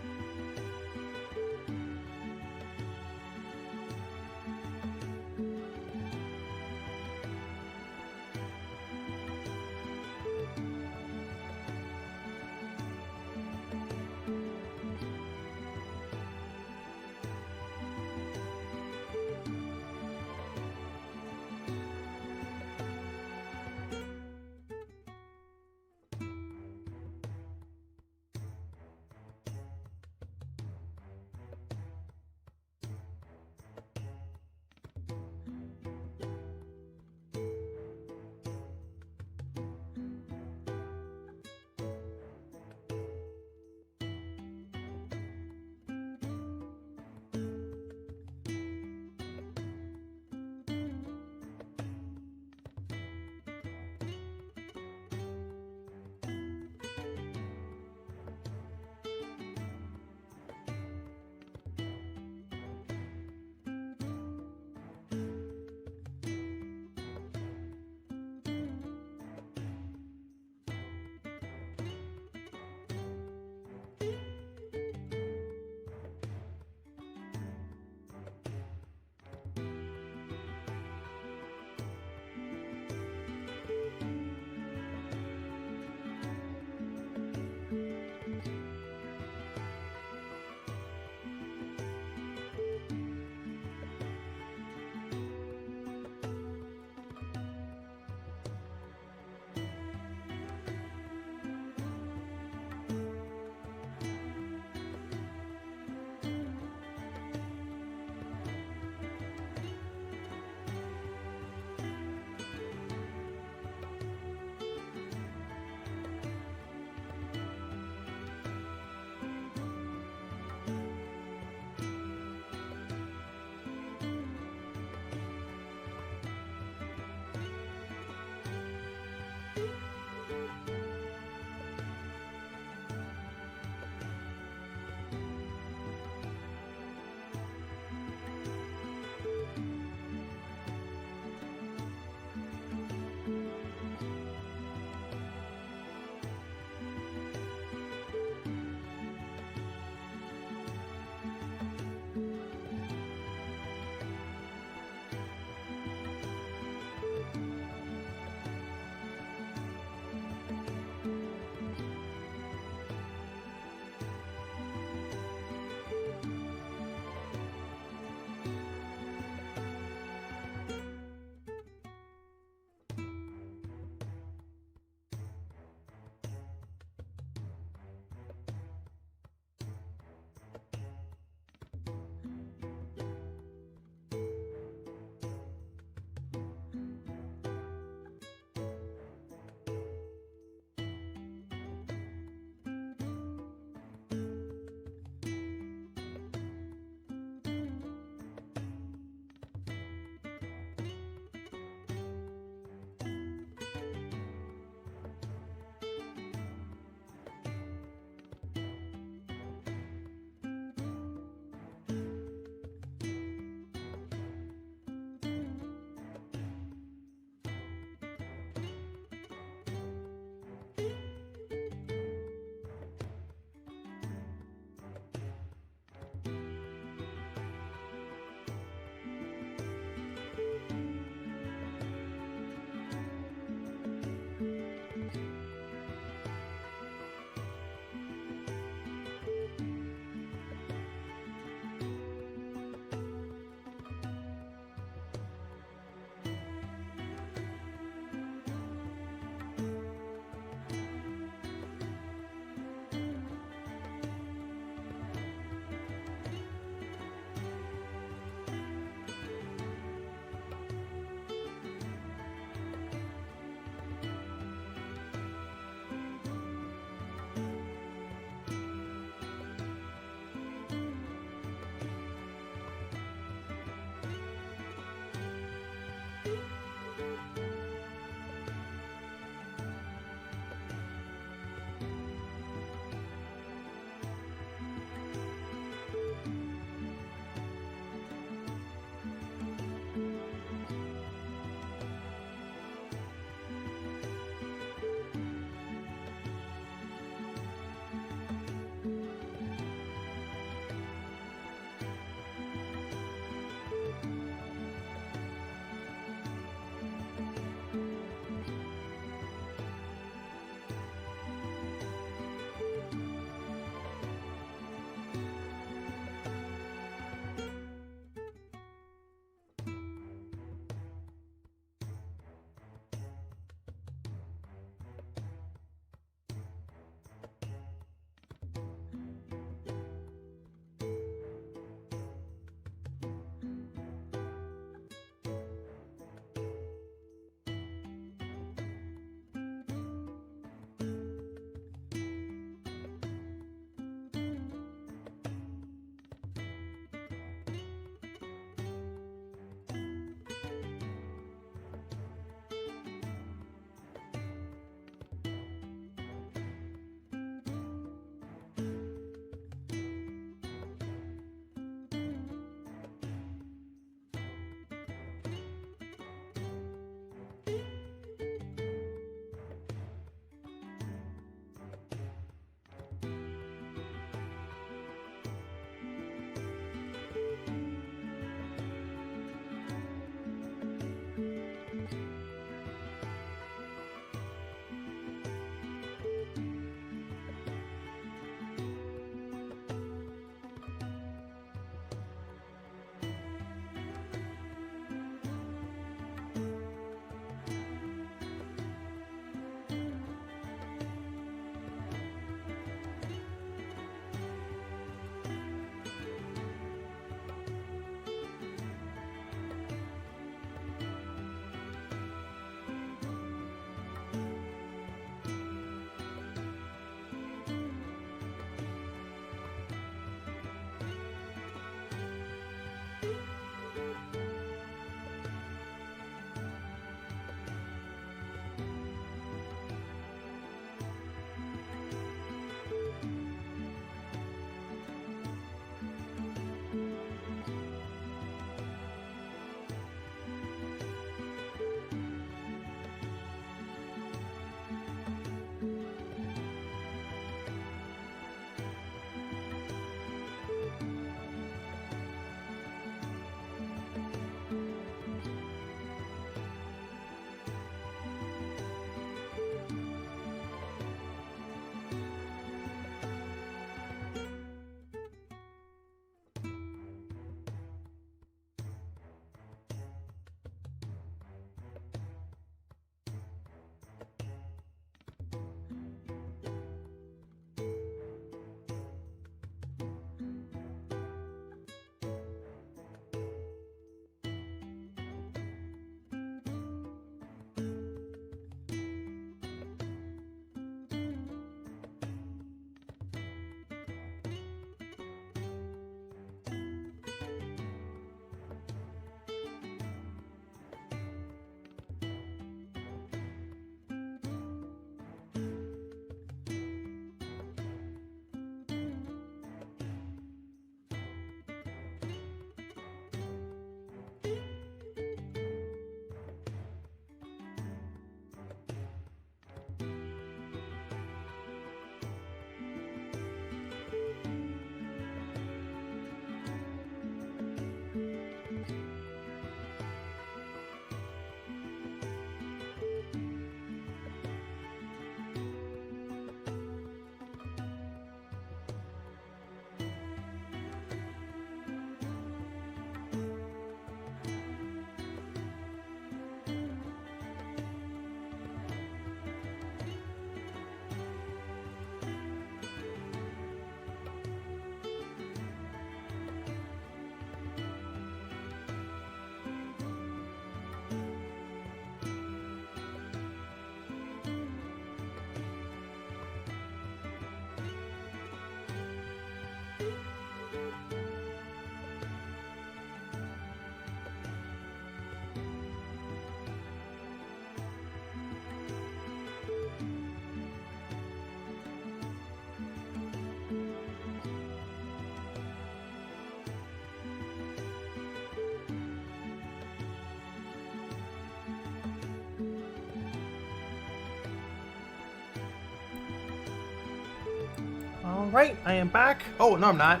All right, I am back. Oh, no, I'm not.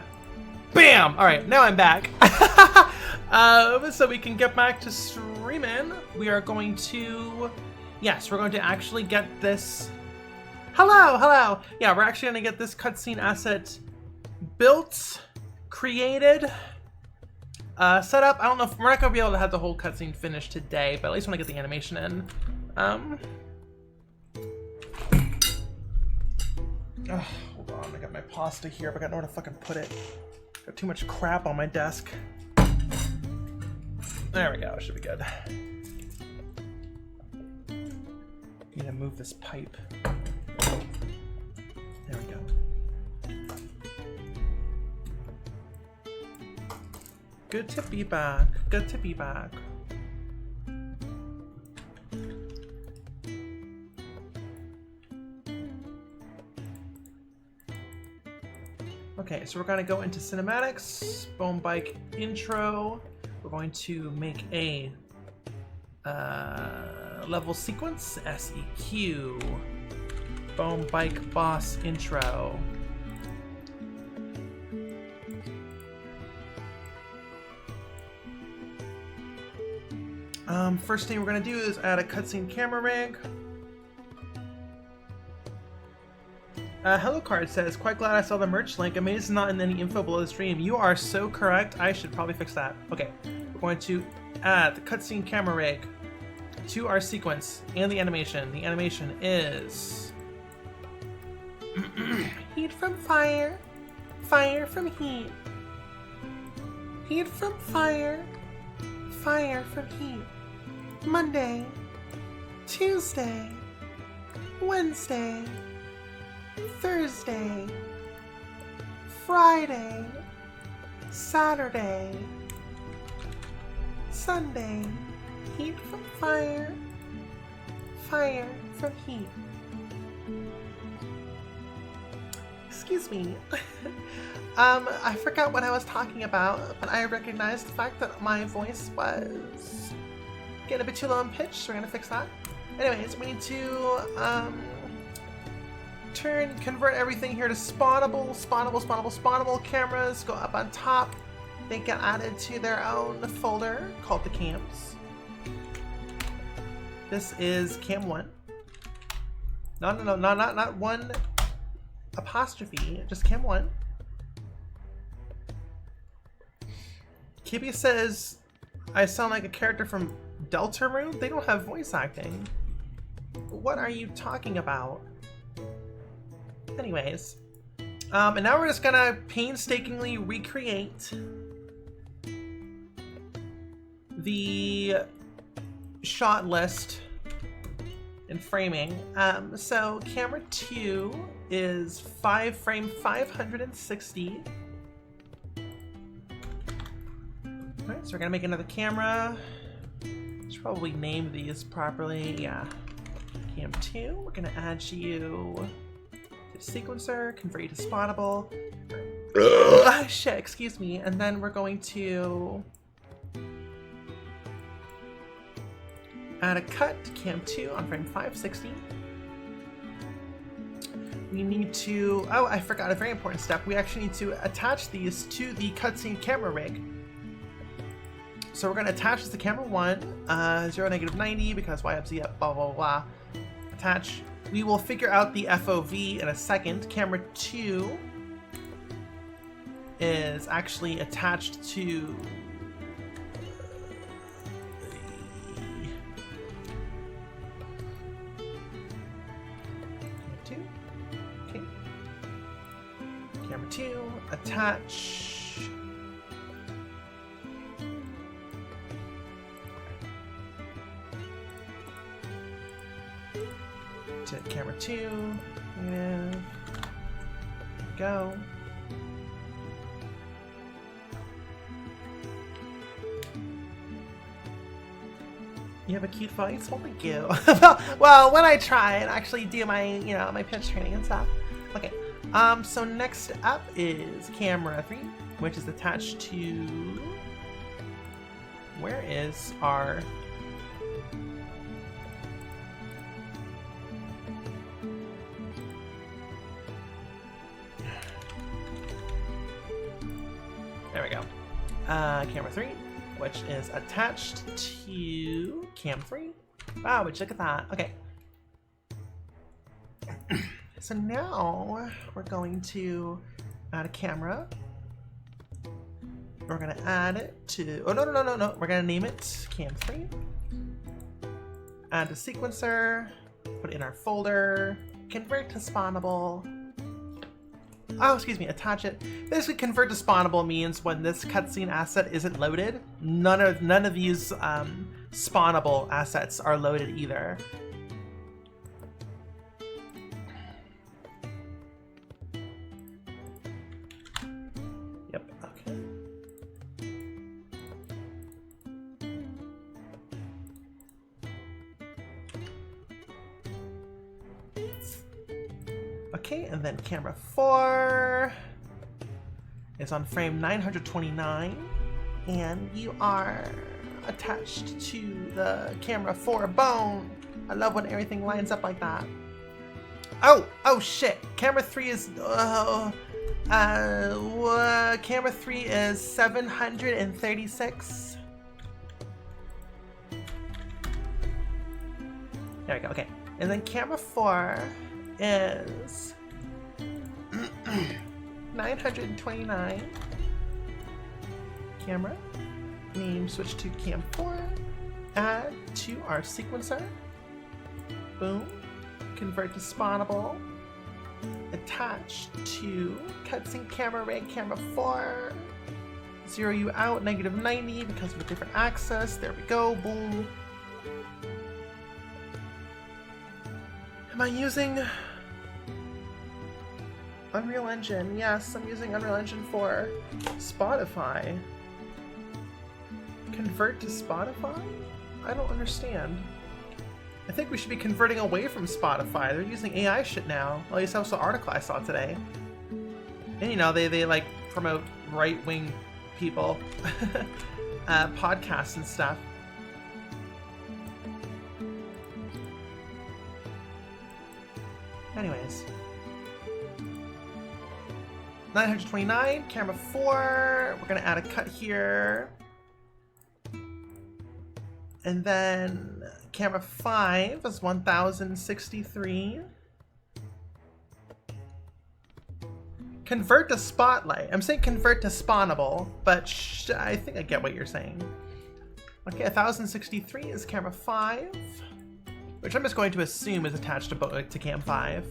Bam! All right, now I'm back. So we can get back to streaming. We are going to, yes, we're going to actually get this. Hello, hello. Yeah, we're actually going to get this cutscene asset built, created, set up. I don't know if we're not going to be able to have the whole cutscene finished today, but at least want to get the animation in. Oh, hold on, I got my pasta here, but I got nowhere to fucking put it. Got too much crap on my desk. There we go, should be good. Need to move this pipe. There we go. Good to be back. Good to be back. Okay, so we're gonna go into cinematics, bone bike intro. We're going to make a level sequence, SEQ, bone bike boss intro. First thing we're gonna do is add a cutscene camera rig. Hello Kart says, quite glad I saw the merch link. Amazed it's not in any info below the stream. You are so correct. I should probably fix that. Okay, we're going to add the cutscene camera rig to our sequence and the animation. The animation is heat from fire, fire from heat, heat from fire, fire from heat. Monday, Tuesday, Wednesday, Thursday, Friday, Saturday, Sunday, heat from fire, fire from heat. Excuse me. I forgot what I was talking about, but I recognized the fact that my voice was getting a bit too low in pitch, so we're gonna fix that. Anyways, we need to convert everything here to spawnable cameras, go up on top. They get added to their own folder called the cams. This is cam 1. No, not one apostrophe, just cam 1. Kibia says, I sound like a character from Deltarune? They don't have voice acting. What are you talking about? Anyways, and now we're just gonna painstakingly recreate the shot list and framing. So camera 2 is frame 560. Alright, so we're gonna make another camera. Should probably name these properly. Yeah. Cam 2, we're gonna add you sequencer, convert you to spawnable. Shit, excuse me. And then we're going to add a cut to cam 2 on frame 560. We need to, oh, I forgot a very important step. We actually need to attach these to the cutscene camera rig. So we're going to attach this to camera 1, 0, -90, because Y up, Z up, blah, blah, blah. Attach. We will figure out the FOV in a second. Camera 2 is actually attached to camera 2, attach to camera 2, and go. You have a cute voice? Well, thank you. well, when I try and actually do my, my pitch training and stuff. Okay. So next up is camera 3, which is attached to. Where is our? There we go. Camera 3, which is attached to cam 3. Wow, would you look at that? Okay. So now we're going to add a camera. We're gonna add it to, oh no. We're gonna name it cam 3. Add a sequencer, put it in our folder, convert to spawnable. Oh, excuse me, attach it. Basically, convert to spawnable means when this cutscene asset isn't loaded, none of these spawnable assets are loaded either. Yep, okay. Okay, and then camera 4 is on frame 929, and you are attached to the camera 4 bone. I love when everything lines up like that. Oh shit! Camera 3 is camera 3 is 736. There we go. Okay, and then camera 4 is 929. Camera name, switch to cam 4, add to our sequencer, boom, convert to spawnable, attach to cutscene camera rig camera 4, zero you out, -90 because of a different axis, there we go, boom. Am I using Unreal Engine? Yes, I'm using Unreal Engine for Spotify. Convert to Spotify? I don't understand. I think we should be converting away from Spotify. They're using AI shit now. At least that was the article I saw today. And you know, they like promote right-wing people, podcasts and stuff. Anyways. 929, camera 4, we're gonna add a cut here. And then camera 5 is 1063. Convert to spotlight. I'm saying convert to spawnable, but I think I get what you're saying. Okay, 1063 is camera 5, which I'm just going to assume is attached to cam 5.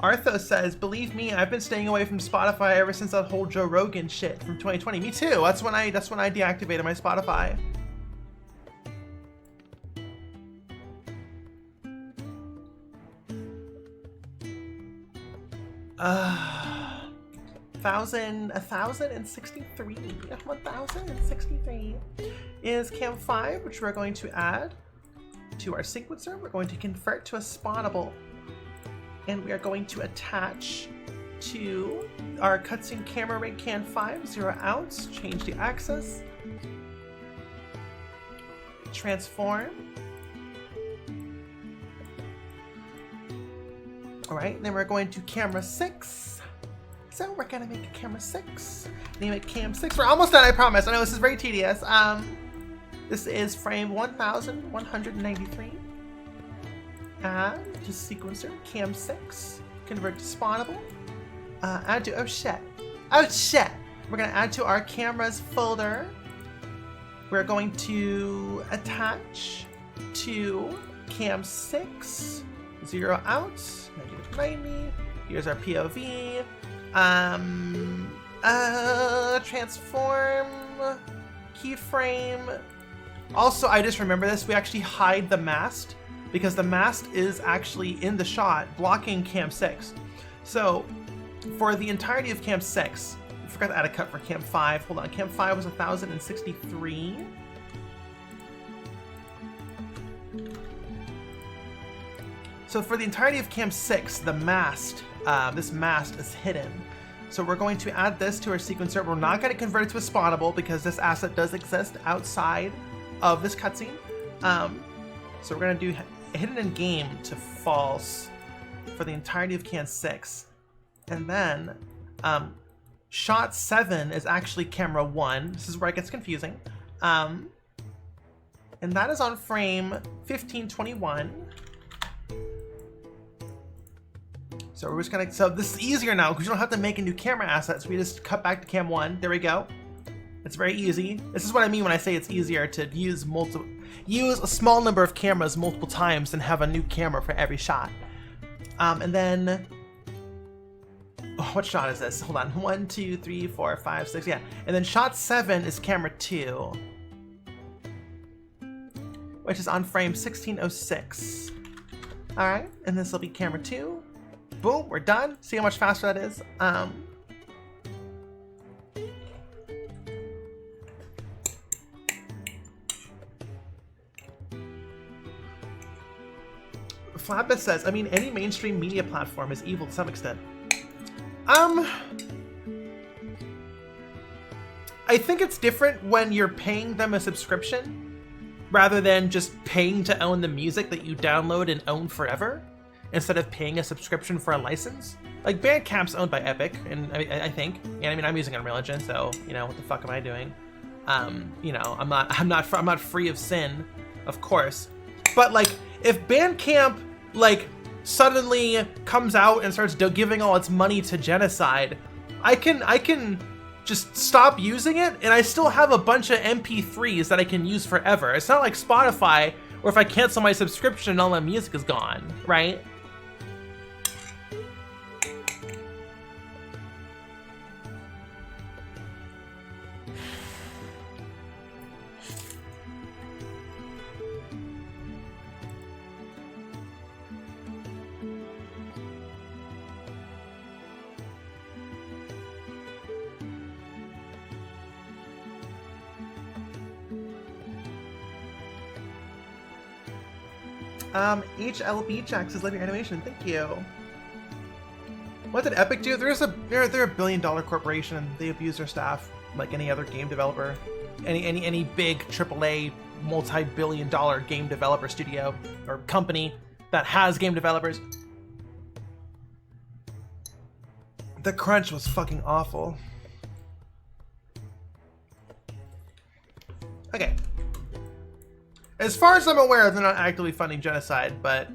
Arthos says, believe me, I've been staying away from Spotify ever since that whole Joe Rogan shit from 2020. Me too. That's when I deactivated my Spotify. $1,063 is cam 5, which we're going to add to our sequencer. We're going to convert to a spawnable, and we are going to attach to our cutscene camera rig cam 5, zero outs, change the axis, transform. All right, then we're going to camera 6. So we're gonna make a camera 6, name it cam 6. We're almost done, I promise. I know this is very tedious. This is frame 1193. Add to sequencer, cam 6, convert to spawnable, add to, oh shit, we're gonna add to our cameras folder. We're going to attach to cam 6, zero outs, -90, here's our POV, transform, keyframe. Also, I just remember this, we actually hide the mast, because the mast is actually in the shot blocking cam 6. So for the entirety of cam 6, I forgot to add a cut for cam 5. Hold on, cam 5 was 1063. So for the entirety of cam 6, the mast, this mast is hidden. So we're going to add this to our sequencer. We're not going to convert it to a spawnable because this asset does exist outside of this cutscene. So we're going to do hidden in game to false for the entirety of cam 6. And then shot 7 is actually camera 1. This is where it gets confusing. And that is on frame 1521. So we're just gonna, so this is easier now because you don't have to make a new camera asset. So we just cut back to cam 1. There we go. It's very easy. This is what I mean when I say it's easier to use a small number of cameras multiple times than have a new camera for every shot. And then, oh, what shot is this? Hold on. 1, 2, 3, 4, 5, 6. Yeah. And then shot 7 is camera 2, which is on frame 1606. All right. And this will be camera 2. Boom. We're done. See how much faster that is? Flatbus says, I mean, any mainstream media platform is evil to some extent. I think it's different when you're paying them a subscription rather than just paying to own the music that you download and own forever instead of paying a subscription for a license. Like Bandcamp's owned by Epic, and I think, and I mean, I'm using Unreal Engine, so you know what the fuck am I doing? You know, I'm not free of sin, of course, but like if Bandcamp like suddenly comes out and starts giving all its money to genocide, I can just stop using it and I still have a bunch of MP3s that I can use forever. It's not like Spotify where if I cancel my subscription all my music is gone, right? HLB Jax says, love your animation. Thank you. What did Epic do? They're a billion-dollar corporation and they abuse their staff like any other game developer. Any big AAA multi-billion-dollar game developer studio or company that has game developers. The crunch was fucking awful. Okay. As far as I'm aware, they're not actively funding genocide, but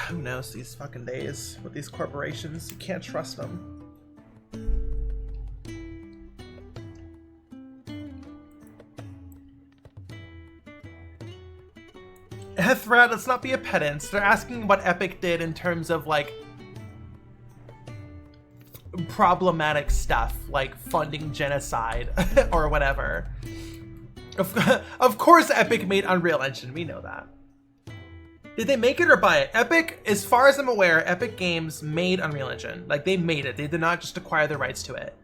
who knows these fucking days with these corporations? You can't trust them. Threat, let's not be a pedant. They're asking what Epic did in terms of like problematic stuff, like funding genocide or whatever. Of course Epic made Unreal Engine, we know that. Did they make it or buy it? Epic, as far as I'm aware, Epic Games made Unreal Engine. Like, they made it. They did not just acquire the rights to it.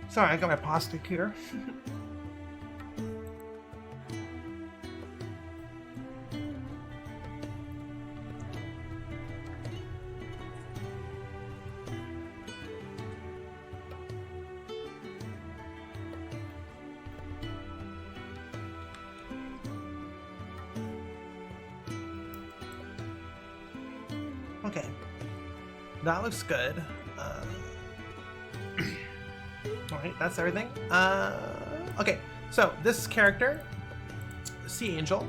Sorry, I got my pasta here. Okay, that looks good. Alright, that's everything. Okay, so this character, Sea Angel,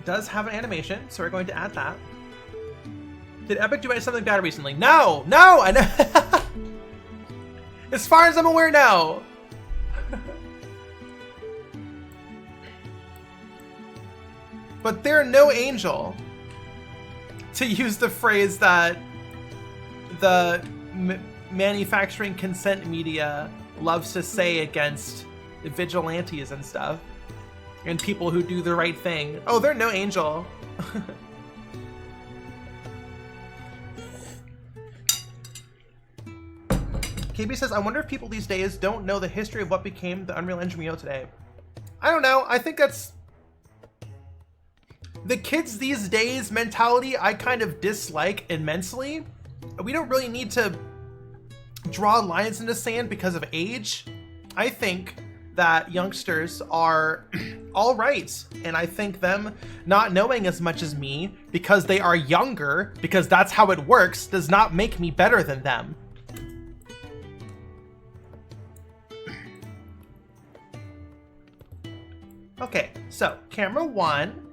does have an animation, so we're going to add that. Did Epic do something bad recently? No! No! I know. As far as I'm aware, no. But they're no angel, to use the phrase that the manufacturing consent media loves to say against vigilantes and stuff and people who do the right thing. Oh, they're no angel. KB says, I wonder if people these days don't know the history of what became the Unreal Engine we know today. I don't know. I think that's the kids these days mentality I kind of dislike immensely. We don't really need to draw lines in the sand because of age. I think that youngsters are all right, and I think them not knowing as much as me because they are younger, because that's how it works, does not make me better than them. Okay, so camera 1.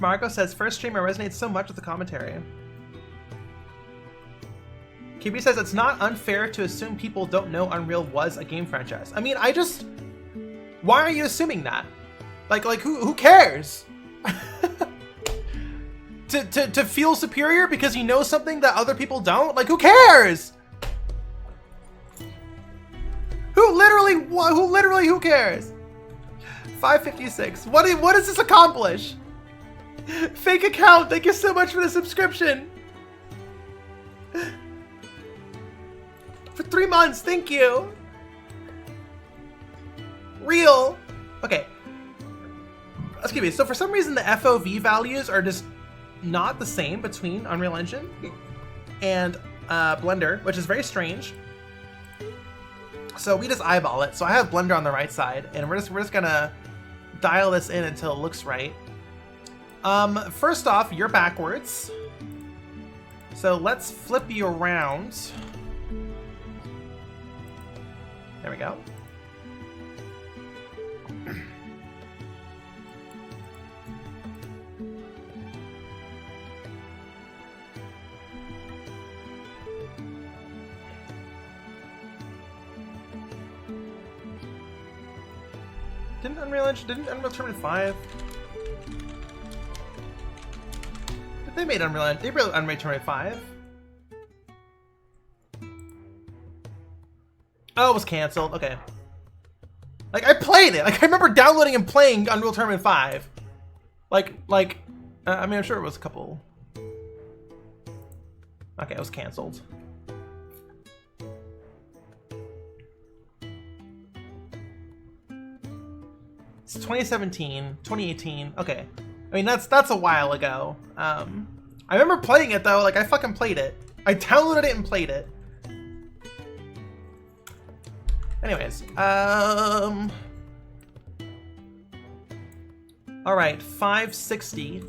Marco says, first streamer resonates so much with the commentary. KB says, it's not unfair to assume people don't know Unreal was a game franchise. I mean, why are you assuming that? Like who cares? to feel superior because you know something that other people don't? Like, who cares? Who cares? 556. What does this accomplish? Fake account, thank you so much for the subscription. For 3 months, thank you. Real. Okay. Excuse me, so for some reason the FOV values are just not the same between Unreal Engine and Blender, which is very strange. So we just eyeball it. So I have Blender on the right side, and we're just gonna dial this in until it looks right. First off, you're backwards. So let's flip you around. There we go. Didn't Unreal Tournament 5? They made Unreal Tournament 5. Oh, it was canceled. Okay. Like, I played it. Like, I remember downloading and playing Unreal Tournament 5. I mean, I'm sure it was a couple. Okay, it was canceled. It's 2017, 2018. Okay. I mean, that's a while ago. I remember playing it though. Like, I fucking played it. I downloaded it and played it. Anyways, all right, 560,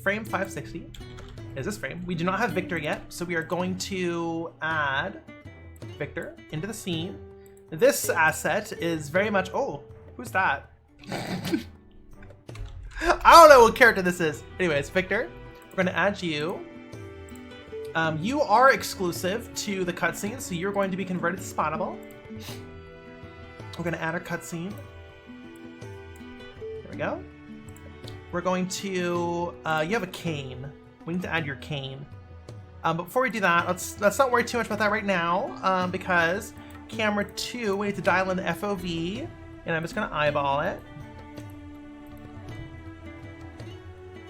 frame 560 is this frame. We do not have Victor yet, so we are going to add Victor into the scene. This asset is very much, oh, who's that? I don't know what character this is. Anyways, Victor, we're gonna add you. You are exclusive to the cutscene, so you're going to be converted to spawnable. We're gonna add our cutscene. There we go. We're going to, you have a cane. We need to add your cane. But before we do that, let's not worry too much about that right now, because camera 2, we need to dial in the FOV, and I'm just gonna eyeball it.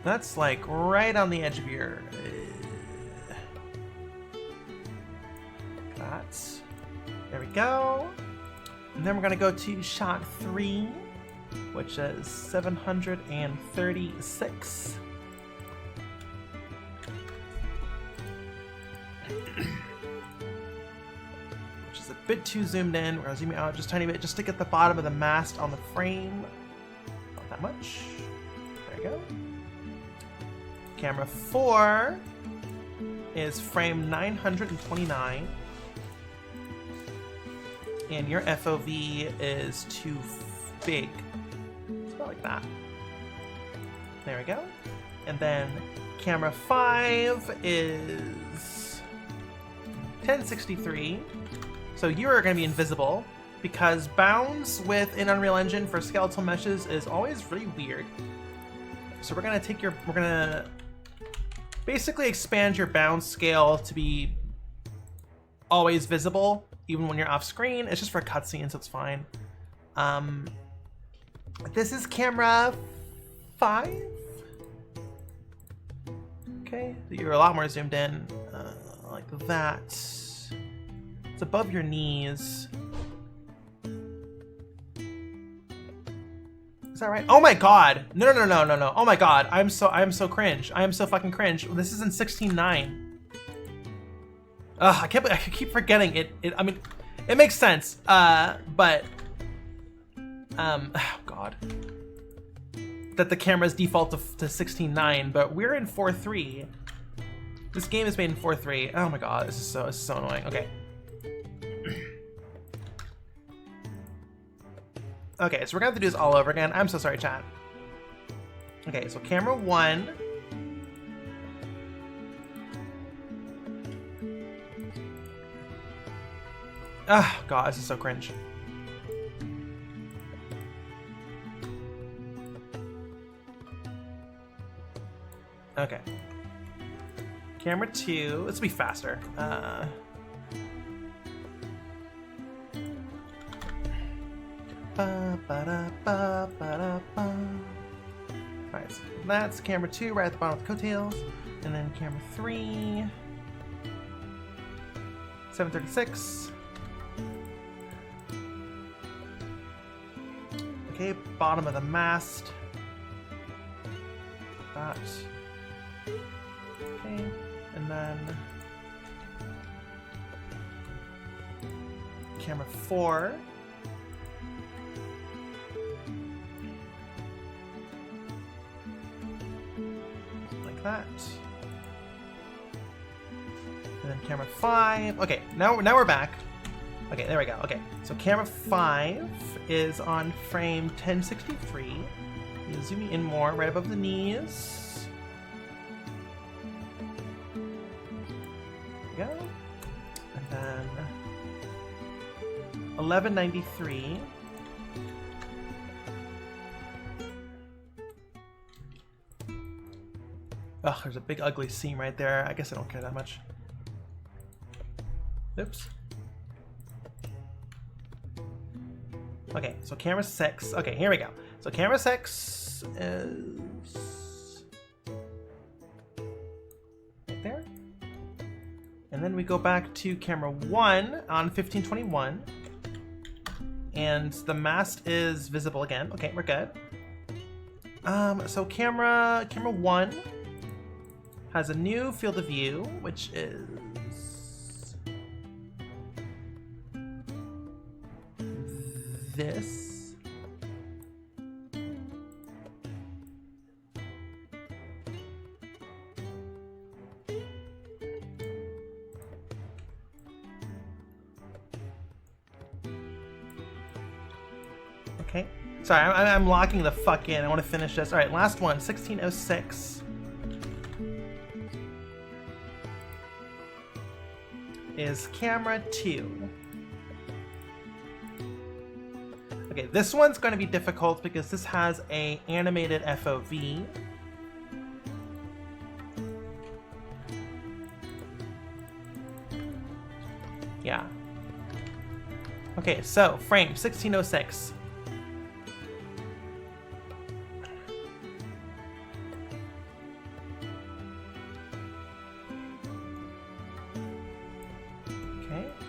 That's like right on the edge of your... That's... There we go. And then we're gonna go to shot 3, which is 736. Which is a bit too zoomed in. We're gonna zoom out just a tiny bit just to get the bottom of the mast on the frame. Not that much. There you go. Camera 4 is frame 929. And your FOV is too big. It's about like that. There we go. And then camera 5 is 1063. So you are going to be invisible because bounds within Unreal Engine for skeletal meshes is always really weird. So we're going to take we're going to basically expand your bound scale to be always visible. Even when you're off screen, it's just for cutscenes, so it's fine. This is camera 5. Okay, you're a lot more zoomed in, like that. It's above your knees. Is that right? Oh my god! No, no, no, no, no, no. Oh my god, I'm so cringe. I am so fucking cringe. This is in 16:9. Ugh, I keep forgetting it. I mean, it makes sense. But oh god. That the cameras default to 16:9, but we're in 4:3. This game is made in 4:3. Oh my god, this is so annoying. Okay. Okay, so we're gonna have to do this all over again. I'm so sorry, chat. Okay, so camera 1. Oh god, this is so cringe. Okay. Camera 2. Let's be faster. Alright, so that's camera 2 right at the bottom of the coattails. And then camera 3. 736. Okay, bottom of the mast. That. Okay, and then camera 4. Like that. And then camera 5. Okay, now we're back. Okay, there we go. Okay, so camera 5 is on frame 1063. You zoom in more, right above the knees. There we go. And then 1193. Ugh, there's a big ugly seam right there. I guess I don't care that much. Oops. Okay, so camera 6. Okay, here we go. So camera 6 is right there. And then we go back to camera 1 on 1521. And the mast is visible again. Okay, we're good. So camera 1 has a new field of view, which is this. Okay. Sorry, I'm locking the fuck in. I want to finish this. All right, last one, 1606. Is camera 2. Okay, this one's going to be difficult because this has a animated FOV. Yeah. Okay, so frame 1606.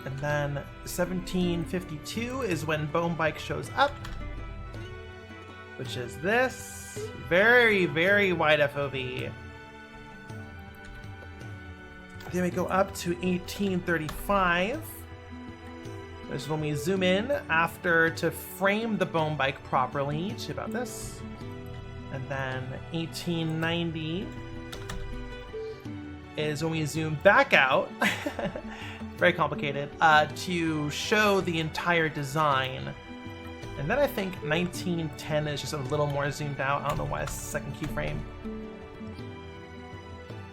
And then 1752 is when Bone Bike shows up, which is this very, very wide FOV. Then we go up to 1835. This is when we zoom in after to frame the Bone Bike properly to about this. And then 1890 is when we zoom back out. Very complicated, to show the entire design. And then I think 1910 is just a little more zoomed out. I don't know why it's the second key frame.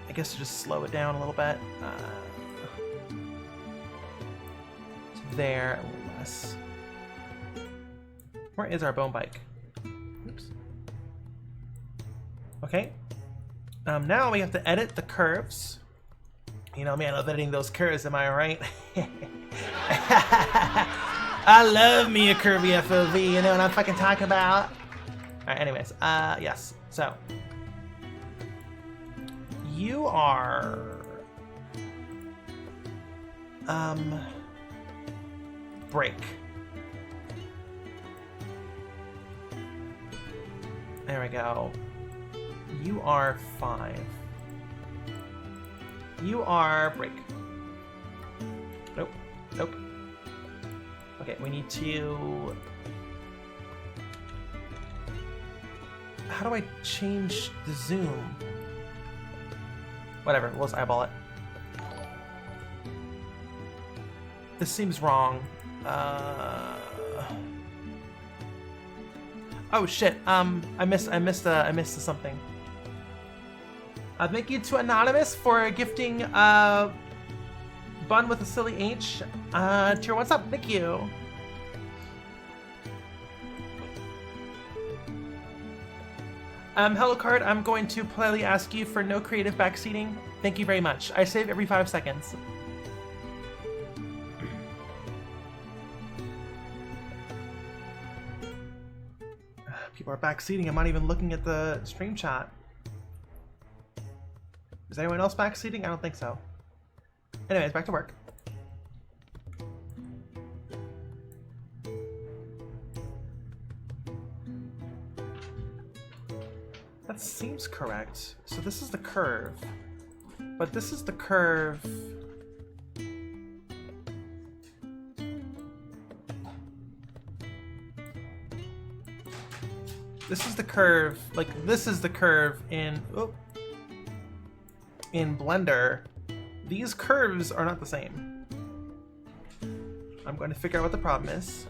I guess to just slow it down a little bit. There, a little less. Where is our Bone Bike? Oops. Okay. Now we have to edit the curves. You know me, I love editing those curves, am I right? I love me a curvy FOV, you know what I'm fucking talking about? Alright, anyways, yes, so. you are break. There we go. You are 5. You are break. Nope. Nope. Okay, we need to... How do I change the zoom? Whatever, we'll just eyeball it. This seems wrong. Oh shit! I missed something. Thank you to Anonymous for gifting Bun with a silly H. Tier, what's up? Thank you. Hello Kart, I'm going to politely ask you for no creative backseating. Thank you very much. I save every 5 seconds. People are backseating. I'm not even looking at the stream chat. Is anyone else backseating? I don't think so. Anyways, back to work. That seems correct. So this is the curve. But this is the curve. This is the curve, like this is the curve in Blender. These curves are not the same. I'm going to figure out what the problem is.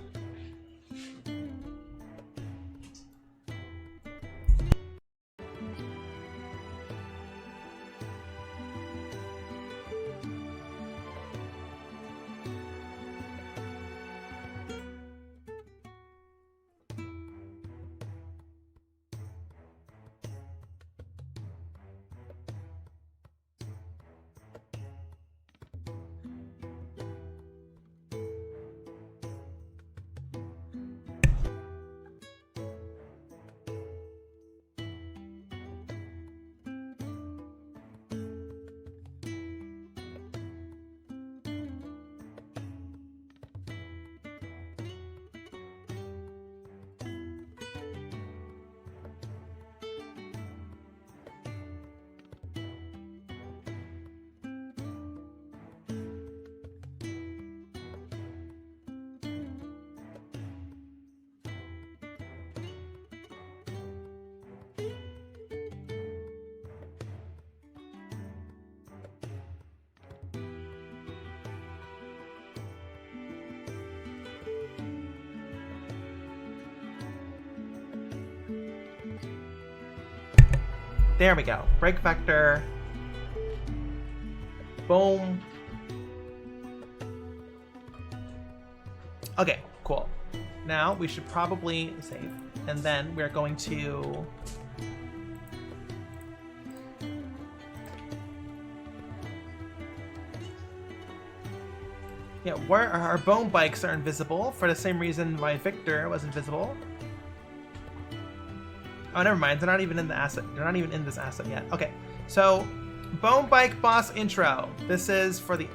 There we go. Break vector. Boom. Okay, cool. Now we should probably save. And then we're going to... Yeah, where our bone bikes are invisible for the same reason why Victor was invisible. Oh, never mind. They're not even in the asset. They're not even in this asset yet. Okay, so Bone Bike Boss intro. This is for the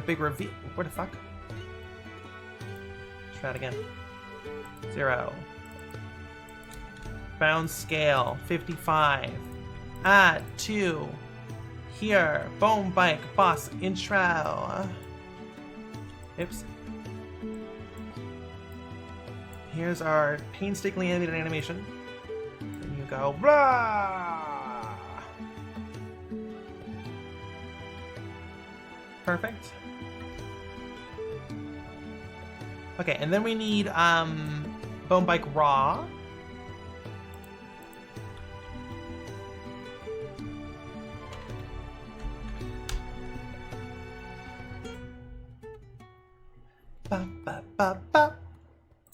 big reveal. What the fuck? Try that again. 0. Bound scale 55. Add 2. Here, Bone Bike Boss intro. Oops. Here's our painstakingly animated animation. And you go, blah! Perfect. Okay, and then we need Bone Bike Raw. Ba ba ba ba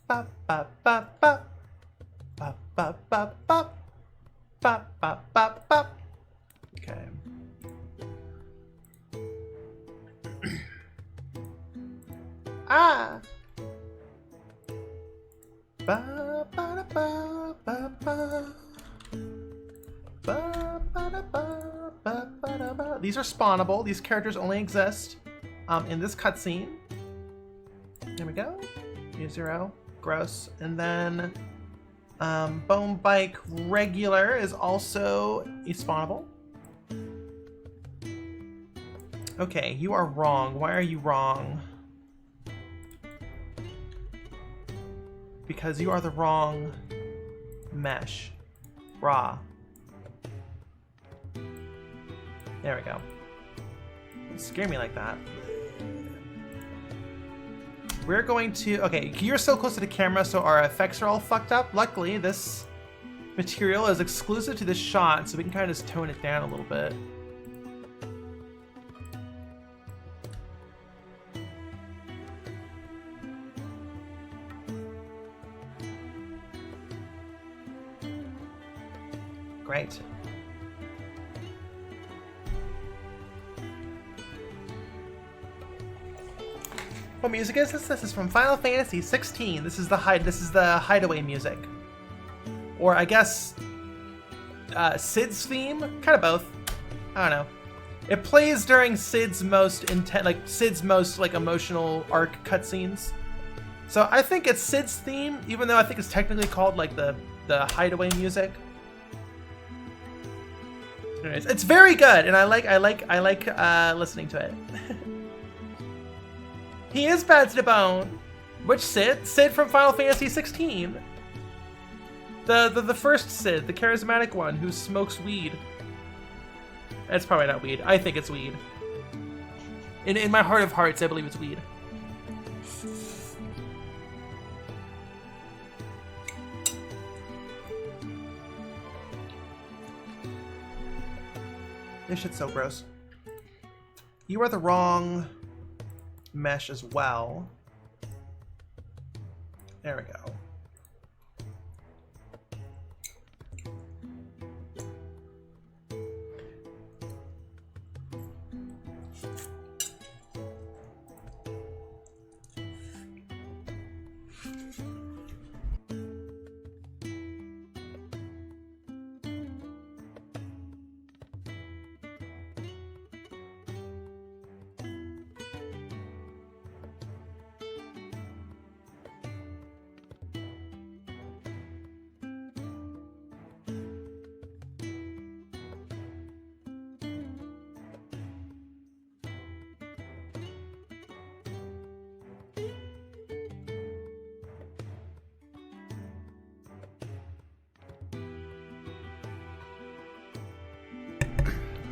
ba ba ba ba ba ba ba ba ba ba ba ba. Okay. Ah. Ba ba ba ba ba ba ba ba ba ba These are spawnable. These characters only exist in this cutscene. There we go. U0. Gross. And then Bone Bike Regular is also a spawnable. Okay, you are wrong. Why are you wrong? Because you are the wrong mesh. Raw. There we go. Don't scare me like that. We're going to... Okay, you're so close to the camera, so our effects are all fucked up. Luckily, this material is exclusive to this shot, so we can kind of just tone it down a little bit. Great. What music is this? This is from Final Fantasy 16. This is the hideaway music. Or I guess Cid's theme? Kind of both. I don't know. It plays during Cid's most emotional arc cutscenes. So I think it's Cid's theme, even though I think it's technically called like the hideaway music. Anyways, it's very good, and I like listening to it. He is bad to the bone. Which Cid? Cid from Final Fantasy 16. The first Cid, the charismatic one who smokes weed. It's probably not weed. I think it's weed. In my heart of hearts, I believe it's weed. This shit's so gross. You are the wrong mesh as well. There we go.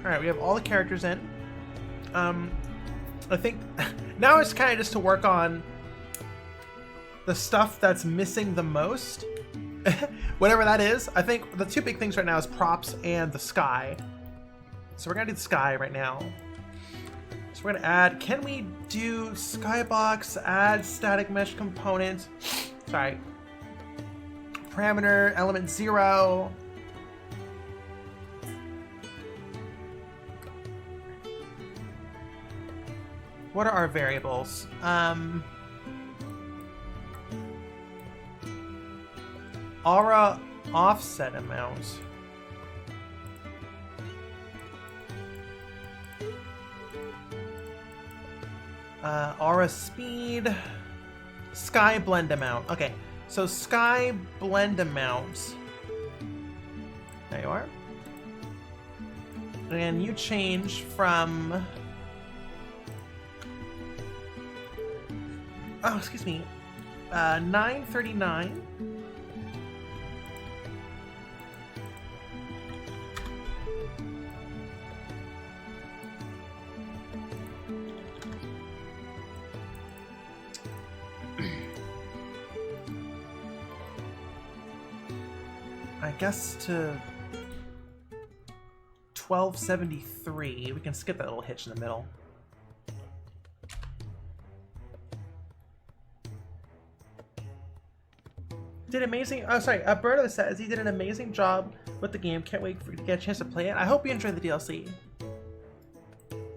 Alright, we have all the characters in. I think now it's kind of just to work on the stuff that's missing the most. Whatever that is. I think the two big things right now is props and the sky. So we're going to do the sky right now. So we're going to add, can we do skybox, add static mesh component, sorry, parameter, element 0. What are our variables? Aura offset amount. Aura speed. Sky blend amount. Okay, so sky blend amount. There you are. And you change from... Oh, excuse me. 939. I guess to 1273. We can skip that little hitch in the middle. Did amazing. Oh, sorry. Berto says he did an amazing job with the game. Can't wait to get a chance to play it. I hope you enjoyed the DLC.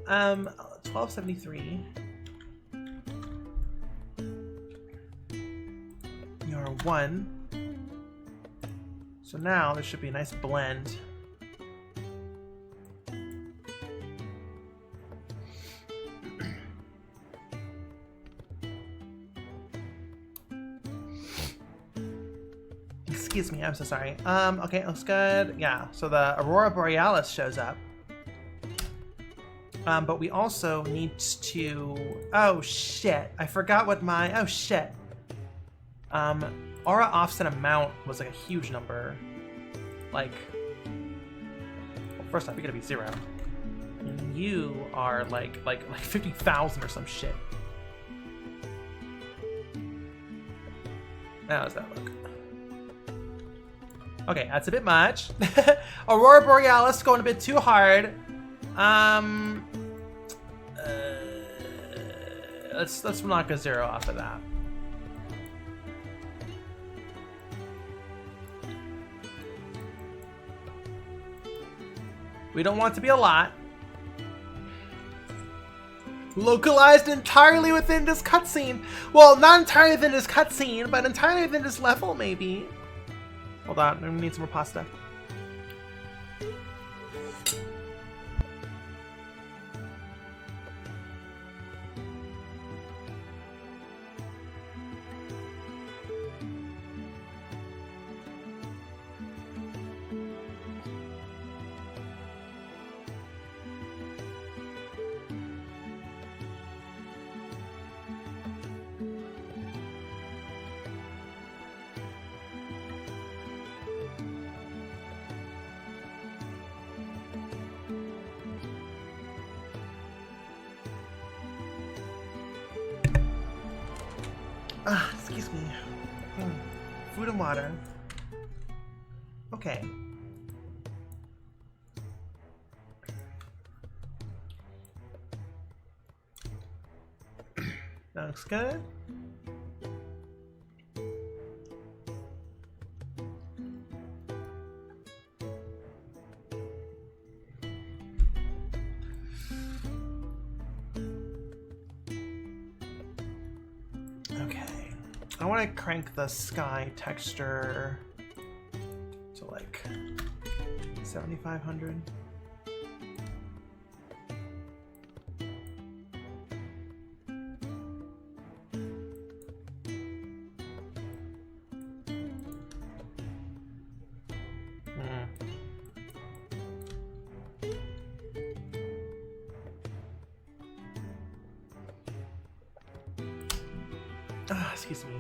1273. You're 1. So now there should be a nice blend. excuse me, I'm so sorry. Okay, looks good. Yeah, so the Aurora Borealis shows up. But we also need to... Oh, shit. I forgot what my... Oh, shit. Aura offset amount was like a huge number. Like... Well, first off, you're gonna be 0. And you are like 50,000 or some shit. How does that look? Okay, that's a bit much. Aurora Borealis going a bit too hard. Let's knock a 0 off of that. We don't want it to be a lot. Localized entirely within this cutscene. Well, not entirely within this cutscene, but entirely within this level, maybe. Hold on, we need some more pasta. Excuse me. Food and water. Okay. That looks good. I want to crank the sky texture to like 7,500. Excuse me.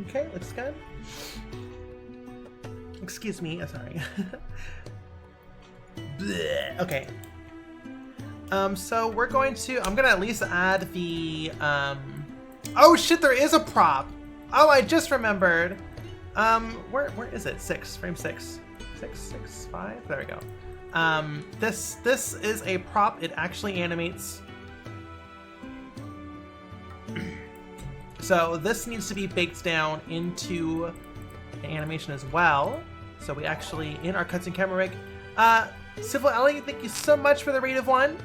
Okay, looks good. Excuse me, sorry. Blech. Okay. So we're going to, I'm gonna at least add the, oh shit, there is a prop. Oh, I just remembered. Where is it? 6, frame 6. 6, 5, there we go. This is a prop. It actually animates. So this needs to be baked down into the animation as well. So we actually, in our cutscene camera rig. Civil Ellie, thank you so much for the raid of 1.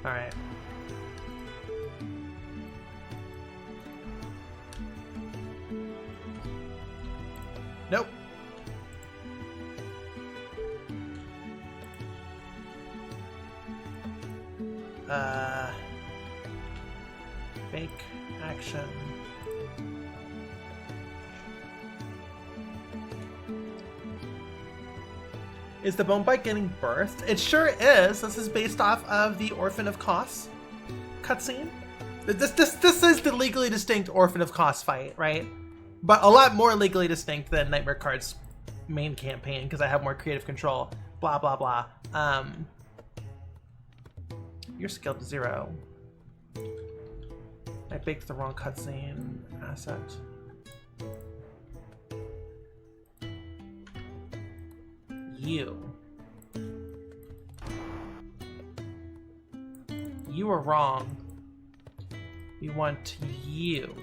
All right. Nope. Fake action. Is the bone bite getting birthed? It sure is. This is based off of the Orphan of Kos cutscene. This is the legally distinct Orphan of Kos fight, right? But a lot more legally distinct than Nightmare Kart's main campaign because I have more creative control. Blah blah blah. You're scaled to 0. I baked the wrong cutscene asset. You are wrong. We want you.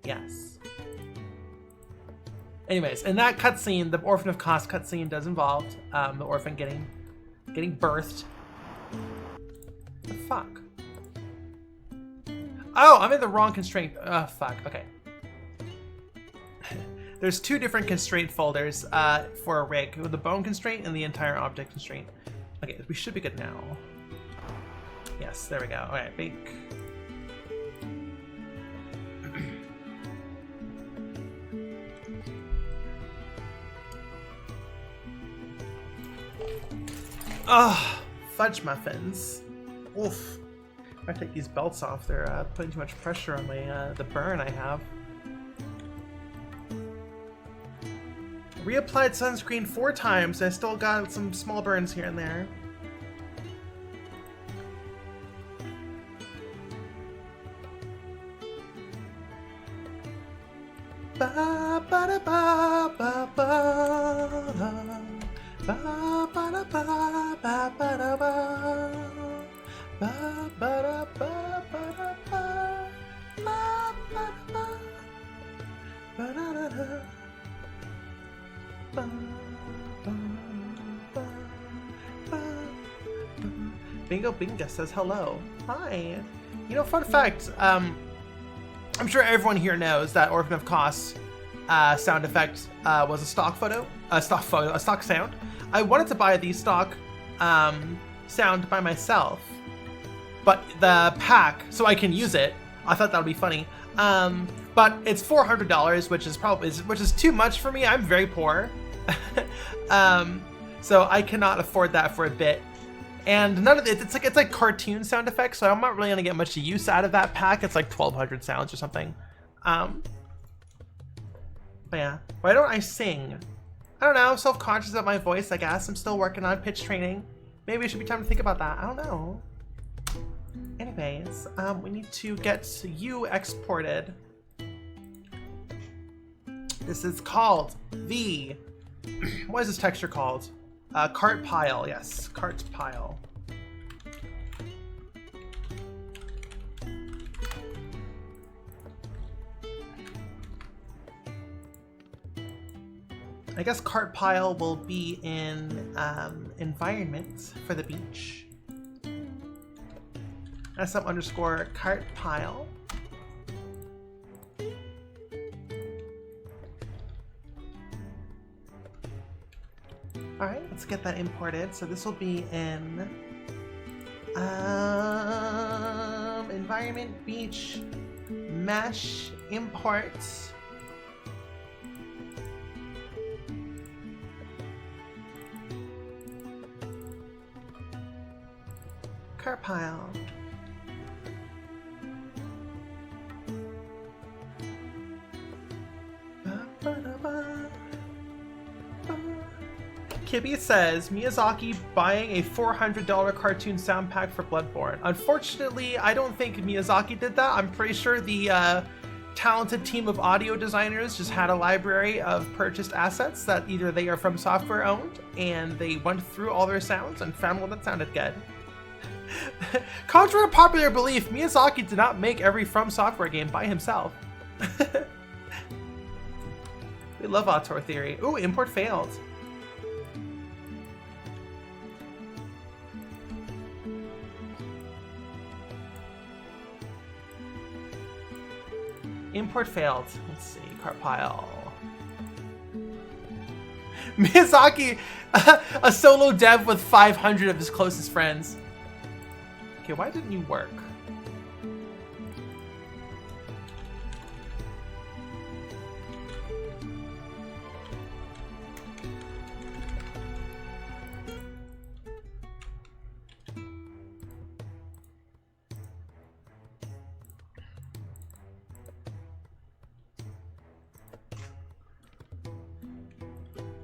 Yes. Anyways, in that cutscene, the Orphan of Kos cutscene does involve the orphan getting birthed. The fuck? Oh, I'm in the wrong constraint. Oh, fuck. Okay. There's two different constraint folders for a rig, the bone constraint and the entire object constraint. Okay, we should be good now. Yes, there we go. All right, bake. Oh, fudge muffins. Oof. If I take these belts off, they're putting too much pressure on my the burn I have. Reapplied sunscreen 4 times. I still got some small burns here and there. Ba ba da ba ba ba. Ba ba da ba ba ba da ba. Ba ba da ba ba da ba. Ba ba da ba. Ba da da da. Ba ba ba ba. Bingo Binga says hello. Hi. You know, fun fact, I'm sure everyone here knows that Orphan of Kos sound effect was a stock sound. I wanted to buy the stock sound by myself, but the pack, so I can use it. I thought that would be funny. But it's $400, which is too much for me. I'm very poor, so I cannot afford that for a bit. And none of it, it's like cartoon sound effects, so I'm not really gonna get much use out of that pack. It's like 1,200 sounds or something. But yeah, why don't I sing? I don't know, self-conscious of my voice, I guess. I'm still working on pitch training. Maybe it should be time to think about that. I don't know. Anyways, we need to get you exported. This is called the, what is this texture called? Kart pile, yes, Kart pile. I guess Kart pile will be in environment for the beach. SM_ Kart pile. All right, let's get that imported. So this will be in environment, beach, mesh, imports. Kart pile. Kibby says, Miyazaki buying a $400 cartoon sound pack for Bloodborne. Unfortunately, I don't think Miyazaki did that. I'm pretty sure the talented team of audio designers just had a library of purchased assets that either they are from software owned and they went through all their sounds and found one that sounded good. Contrary to popular belief, Miyazaki did not make every From Software game by himself. We love auteur theory. Ooh, import failed. Import failed. Let's see, Kart pile. Miyazaki, a solo dev with 500 of his closest friends. Okay, why didn't you work?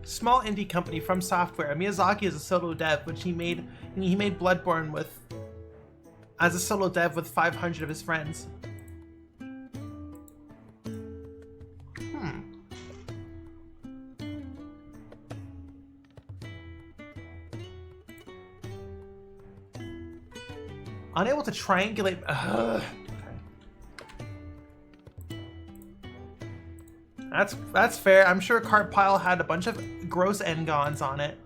Small indie company From Software. Miyazaki is a solo dev, which he made Bloodborne with as a solo dev with 500 of his friends. Unable to triangulate. Ugh. That's fair. I'm sure Kart pile had a bunch of gross N-gons on it.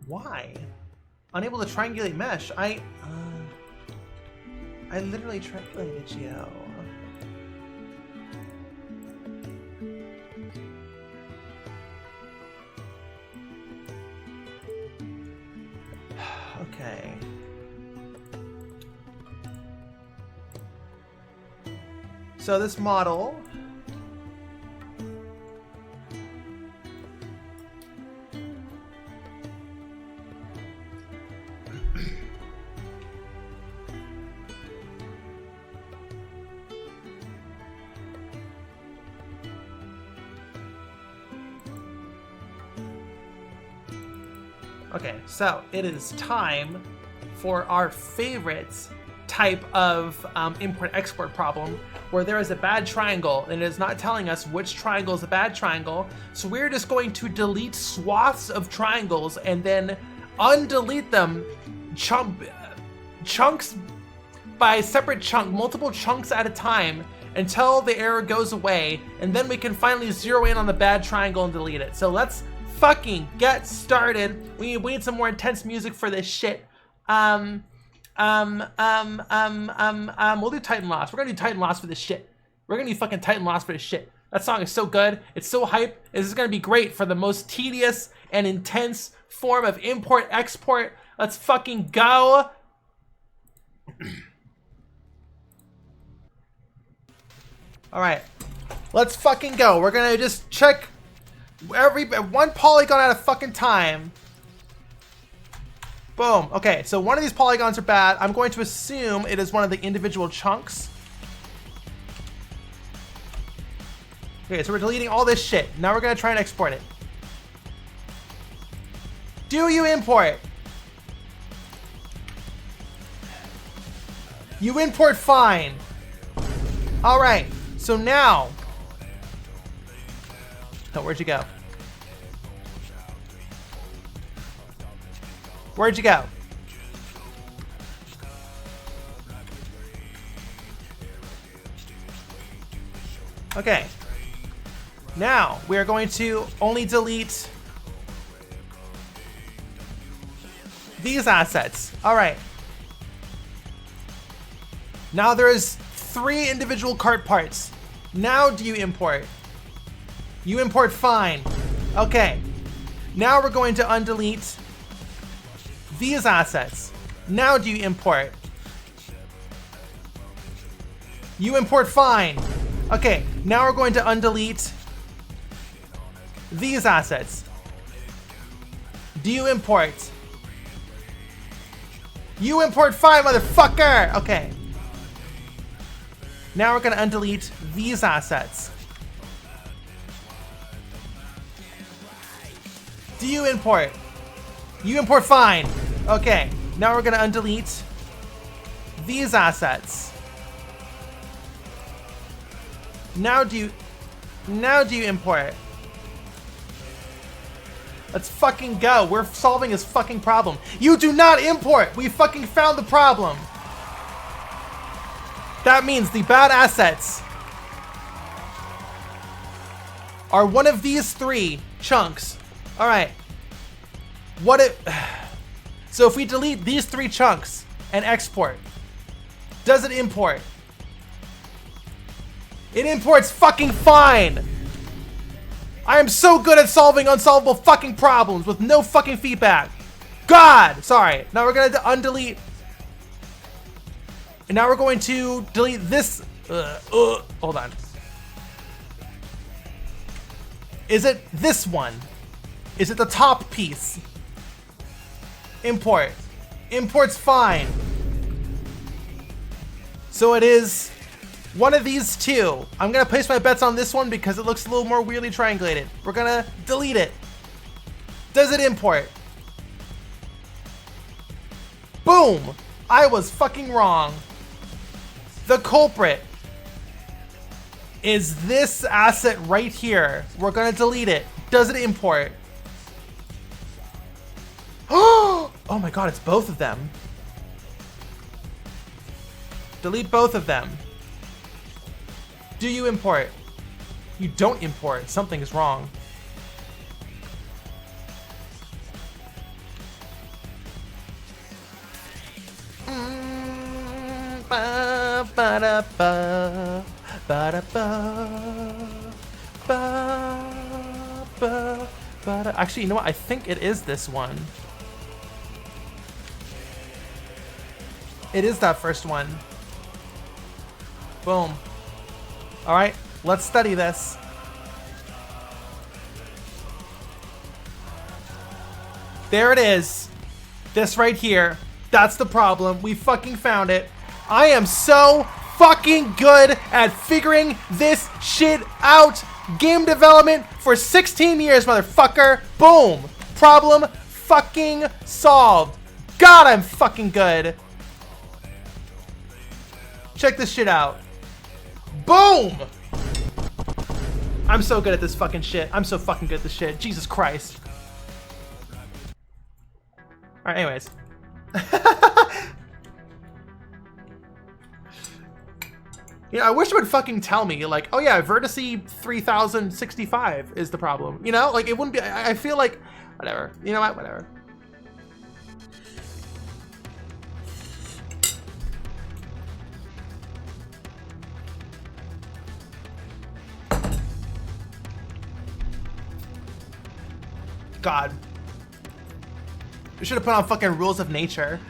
Why? Unable to triangulate mesh. I literally triangulated you. Okay. So this model. Okay, so it is time for our favorite type of import-export problem, where there is a bad triangle and it is not telling us which triangle is a bad triangle. So we're just going to delete swaths of triangles and then undelete them chunks by separate chunk, multiple chunks at a time, until the error goes away, and then we can finally zero in on the bad triangle and delete it. So let's fucking get started. We need some more intense music for this shit. We'll do Titan Lost. We're gonna do Titan Lost for this shit. We're gonna do fucking Titan Lost for this shit. That song is so good. It's so hype. This is gonna be great for the most tedious and intense form of import-export. Let's fucking go. All right, let's fucking go. We're gonna just check one polygon at a fucking time. Boom. Okay, so one of these polygons are bad. I'm going to assume it is one of the individual chunks. Okay, so we're deleting all this shit. Now we're gonna try and export it. Do you import? You import fine. All right, so now, oh, where'd you go? Where'd you go? Okay. Now we are going to only delete these assets. All right. Now there's 3 individual cart parts. Now do you import? You import fine. Okay. Now we're going to undelete these assets. Now do you import? You import fine. Okay, now we're going to undelete these assets. Do you import? You import fine, motherfucker! Okay. Now we're gonna undelete these assets. Do you import? You import fine. Okay, now we're gonna undelete these assets. Now do you import? Let's fucking go. We're solving this fucking problem. You do not import. We fucking found the problem. That means the bad assets are one of these 3 chunks. All right. What if? So if we delete these 3 chunks and export, does it import? It imports fucking fine. I am so good at solving unsolvable fucking problems with no fucking feedback. God, sorry. Now we're gonna undelete. And now we're going to delete this. Hold on. Is it this one? Is it the top piece? Import. Import's fine. So it is one of these 2. I'm gonna place my bets on this one because it looks a little more weirdly triangulated. We're gonna delete it. Does it import? Boom! I was fucking wrong. The culprit is this asset right here. We're gonna delete it. Does it import? Oh my god, it's both of them. Delete both of them. Do you import? You don't import. Something is wrong. Ba-da-ba, ba-da-ba, ba-ba, ba-da. Actually, you know what? I think it is this one. It is that first one. Boom. All right, let's study this. There it is. This right here. That's the problem. We fucking found it. I am so fucking good at figuring this shit out. Game development for 16 years, motherfucker. Boom. Problem fucking solved. God, I'm fucking good. Check this shit out. Boom. I'm so good at this fucking shit. I'm so fucking good at this shit. Jesus Christ. All right, anyways. You know, I wish it would fucking tell me, like, oh yeah, vertice 3065 is the problem. You know, like, it wouldn't be, I feel like, whatever. You know what, whatever. God. We should have put on fucking rules of nature.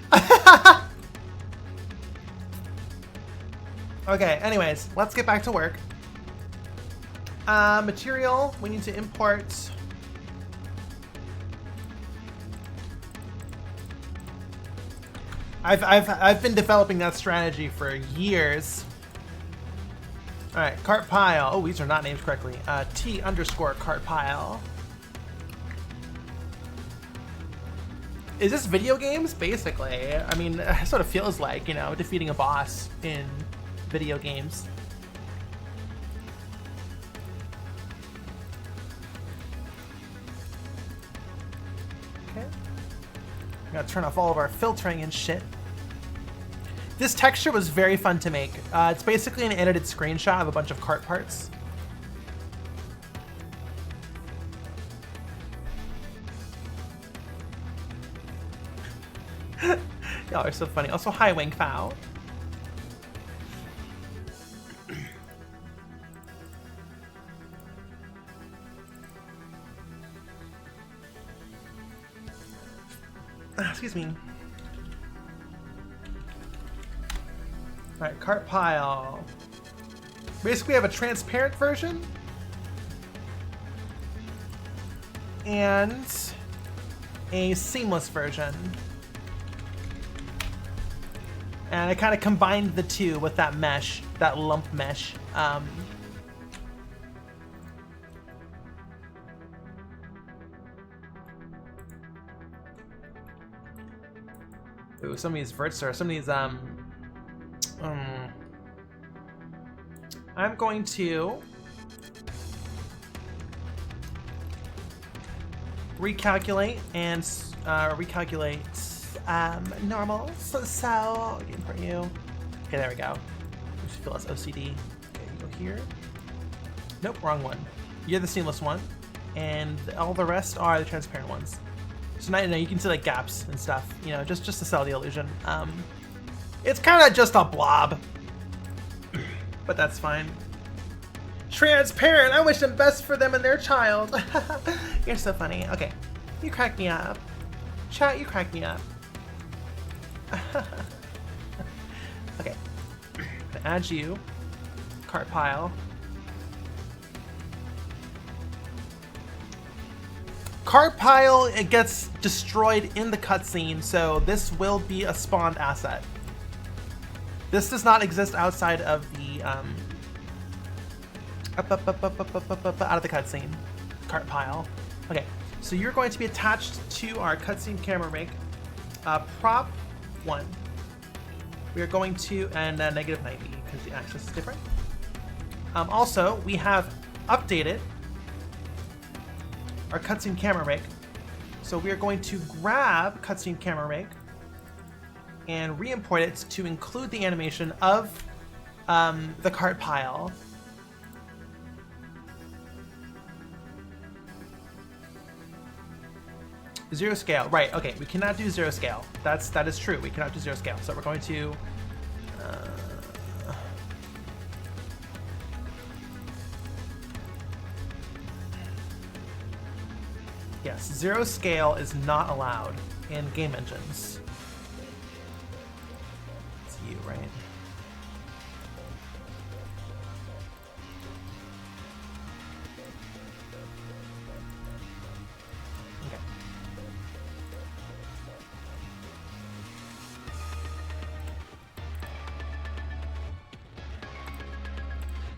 Okay, anyways, let's get back to work. Material, we need to import. I've been developing that strategy for years. All right, cart pile. Oh, these are not named correctly. T_cart pile. Is this video games? Basically. I mean, it sort of feels like, you know, defeating a boss in video games. Okay. I gotta turn off all of our filtering and shit. This texture was very fun to make. It's basically an edited screenshot of a bunch of cart parts. Y'all are so funny. Also, hi, Wing Fao. Excuse me. All right, cart pile. Basically, we have a transparent version and a seamless version. And I kind of combined the two with that mesh, that lump mesh. Ooh, some of these verts are, some of these, I'm going to recalculate and recalculate normal. So import you. Okay, there we go. We should feel less OCD. Okay, you go here. Nope, wrong one. You're the seamless one, and all the rest are the transparent ones. So now, you know, you can see like gaps and stuff. You know, just to sell the illusion. It's kind of just a blob, but that's fine. Transparent. I wish them best for them and their child. You're so funny. Okay, you crack me up. Chat, you crack me up. Okay, I'm gonna add you. Cart pile. Cart pile, it gets destroyed in the cutscene, so this will be a spawned asset. This does not exist outside of the out of the cutscene. Cart pile. Okay, so you're going to be attached to our cutscene camera rig. Prop 1. We are going to, and negative 90 because the axis is different. Also, we have updated our cutscene camera rig. So we are going to grab cutscene camera rig and re-import it to include the animation of the cart pile. Zero scale, right? Okay, we cannot do zero scale. That is true. We cannot do zero scale. So we're going to Yes, 0 scale is not allowed in game engines. It's you, right? Okay.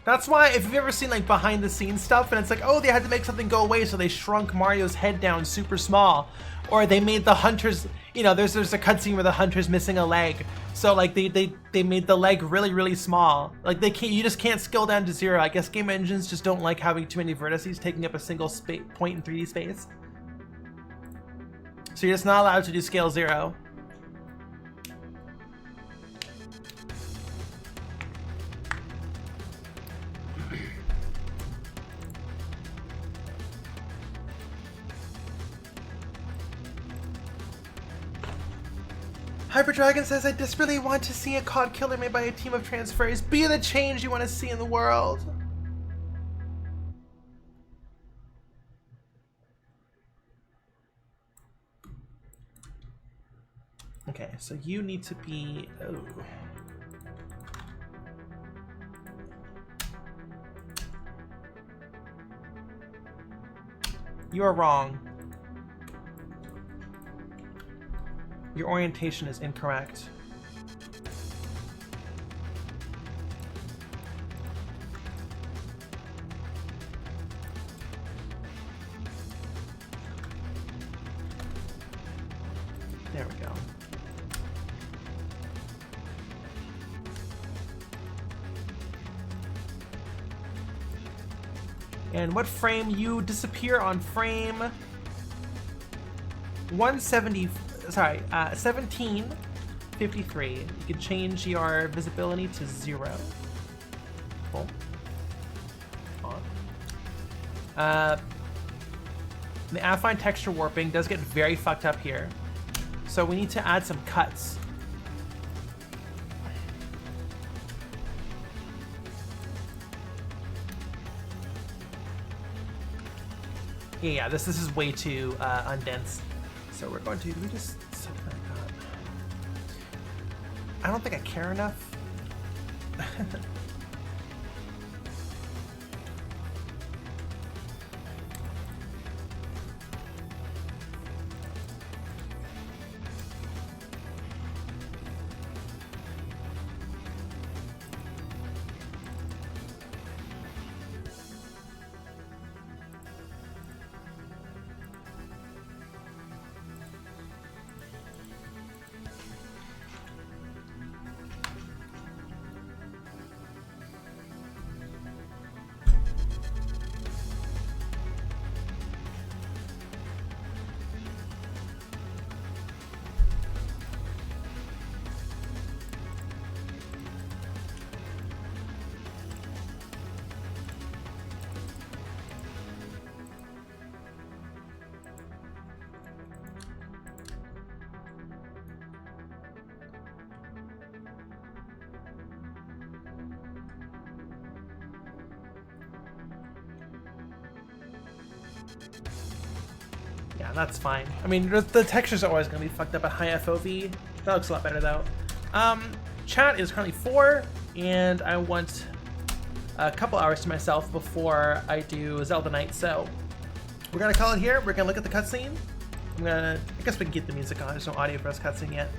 That's why, if you've ever seen like behind the scenes stuff and it's like, oh, they had to make something go away, so they shrunk Mario's head down super small, or they made the hunters, you know, there's a cutscene where the hunter's missing a leg, so like they made the leg really small. Like you just can't scale down to 0. I guess game engines just don't like having too many vertices taking up a single point in 3D space. So you're just not allowed to do scale 0. Hyper Dragon says, I desperately want to see a COD killer made by a team of transfers. Be the change you want to see in the world. Okay, so you need to be... Oh. You are wrong. Your orientation is incorrect. There we go. And what frame? You disappear on frame 170. Sorry, 1753. You can change your visibility to 0. Cool. On. The affine texture warping does get very fucked up here, so we need to add some cuts. Yeah, this is way too undense. So we're going to, do we just set that up? I don't think I care enough. Yeah, that's fine. I mean, the textures are always going to be fucked up at high FOV. That looks a lot better, though. Chat is currently 4, and I want a couple hours to myself before I do Zelda Night, so we're going to call it here. We're going to look at the cutscene. I guess we can get the music on. There's no audio for this cutscene yet.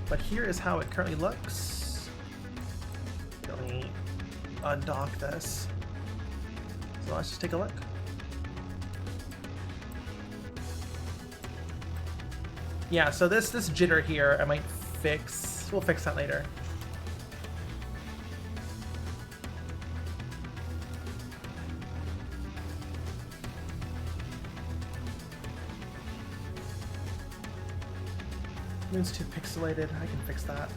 But here is how it currently looks. Let me undock this. So let's just take a look. Yeah, so this jitter here I might fix. We'll fix that later. Moon's too pixelated. I can fix that.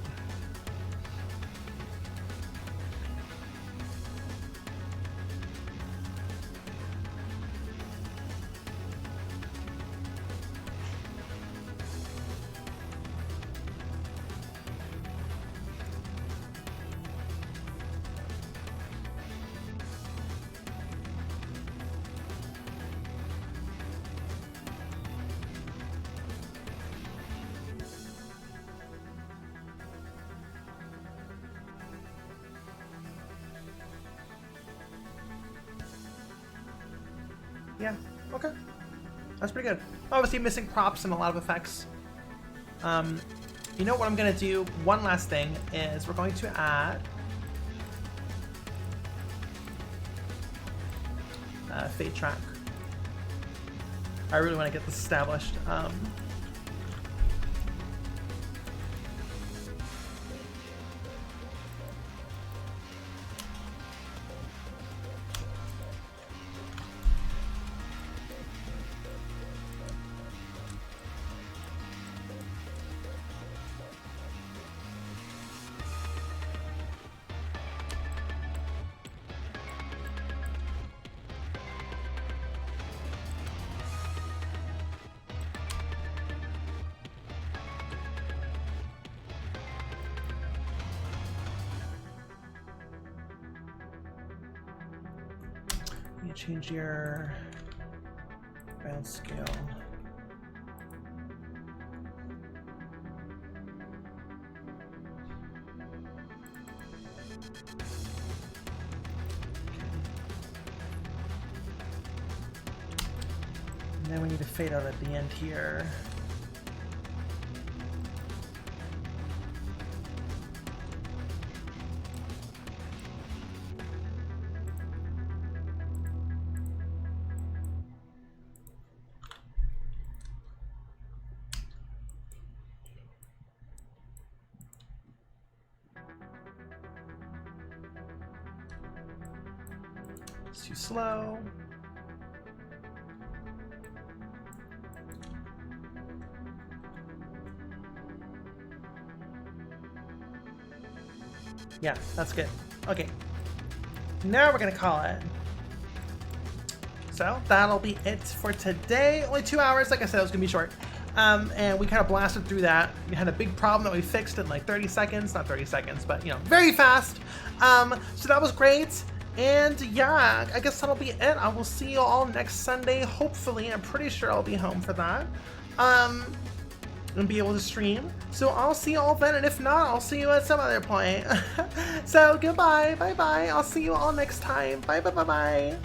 Yeah, okay. That's pretty good. Obviously missing props and a lot of effects. You know what I'm gonna do? One last thing is we're going to add fade track. I really want to get this established. You change your balance scale. And then we need to fade out at the end here. It's too slow. Yeah, that's good. Okay. Now we're gonna call it. So that'll be it for today. Only 2 hours. Like I said, it was gonna be short. And we kind of blasted through that. We had a big problem that we fixed in like 30 seconds. Not 30 seconds, but you know, very fast. So that was great. And yeah, I guess that'll be it. I will see you all next Sunday. Hopefully, I'm pretty sure I'll be home for that. And be able to stream. So I'll see you all then, and if not, I'll see you at some other point. So goodbye, bye bye. I'll see you all next time. Bye bye bye bye.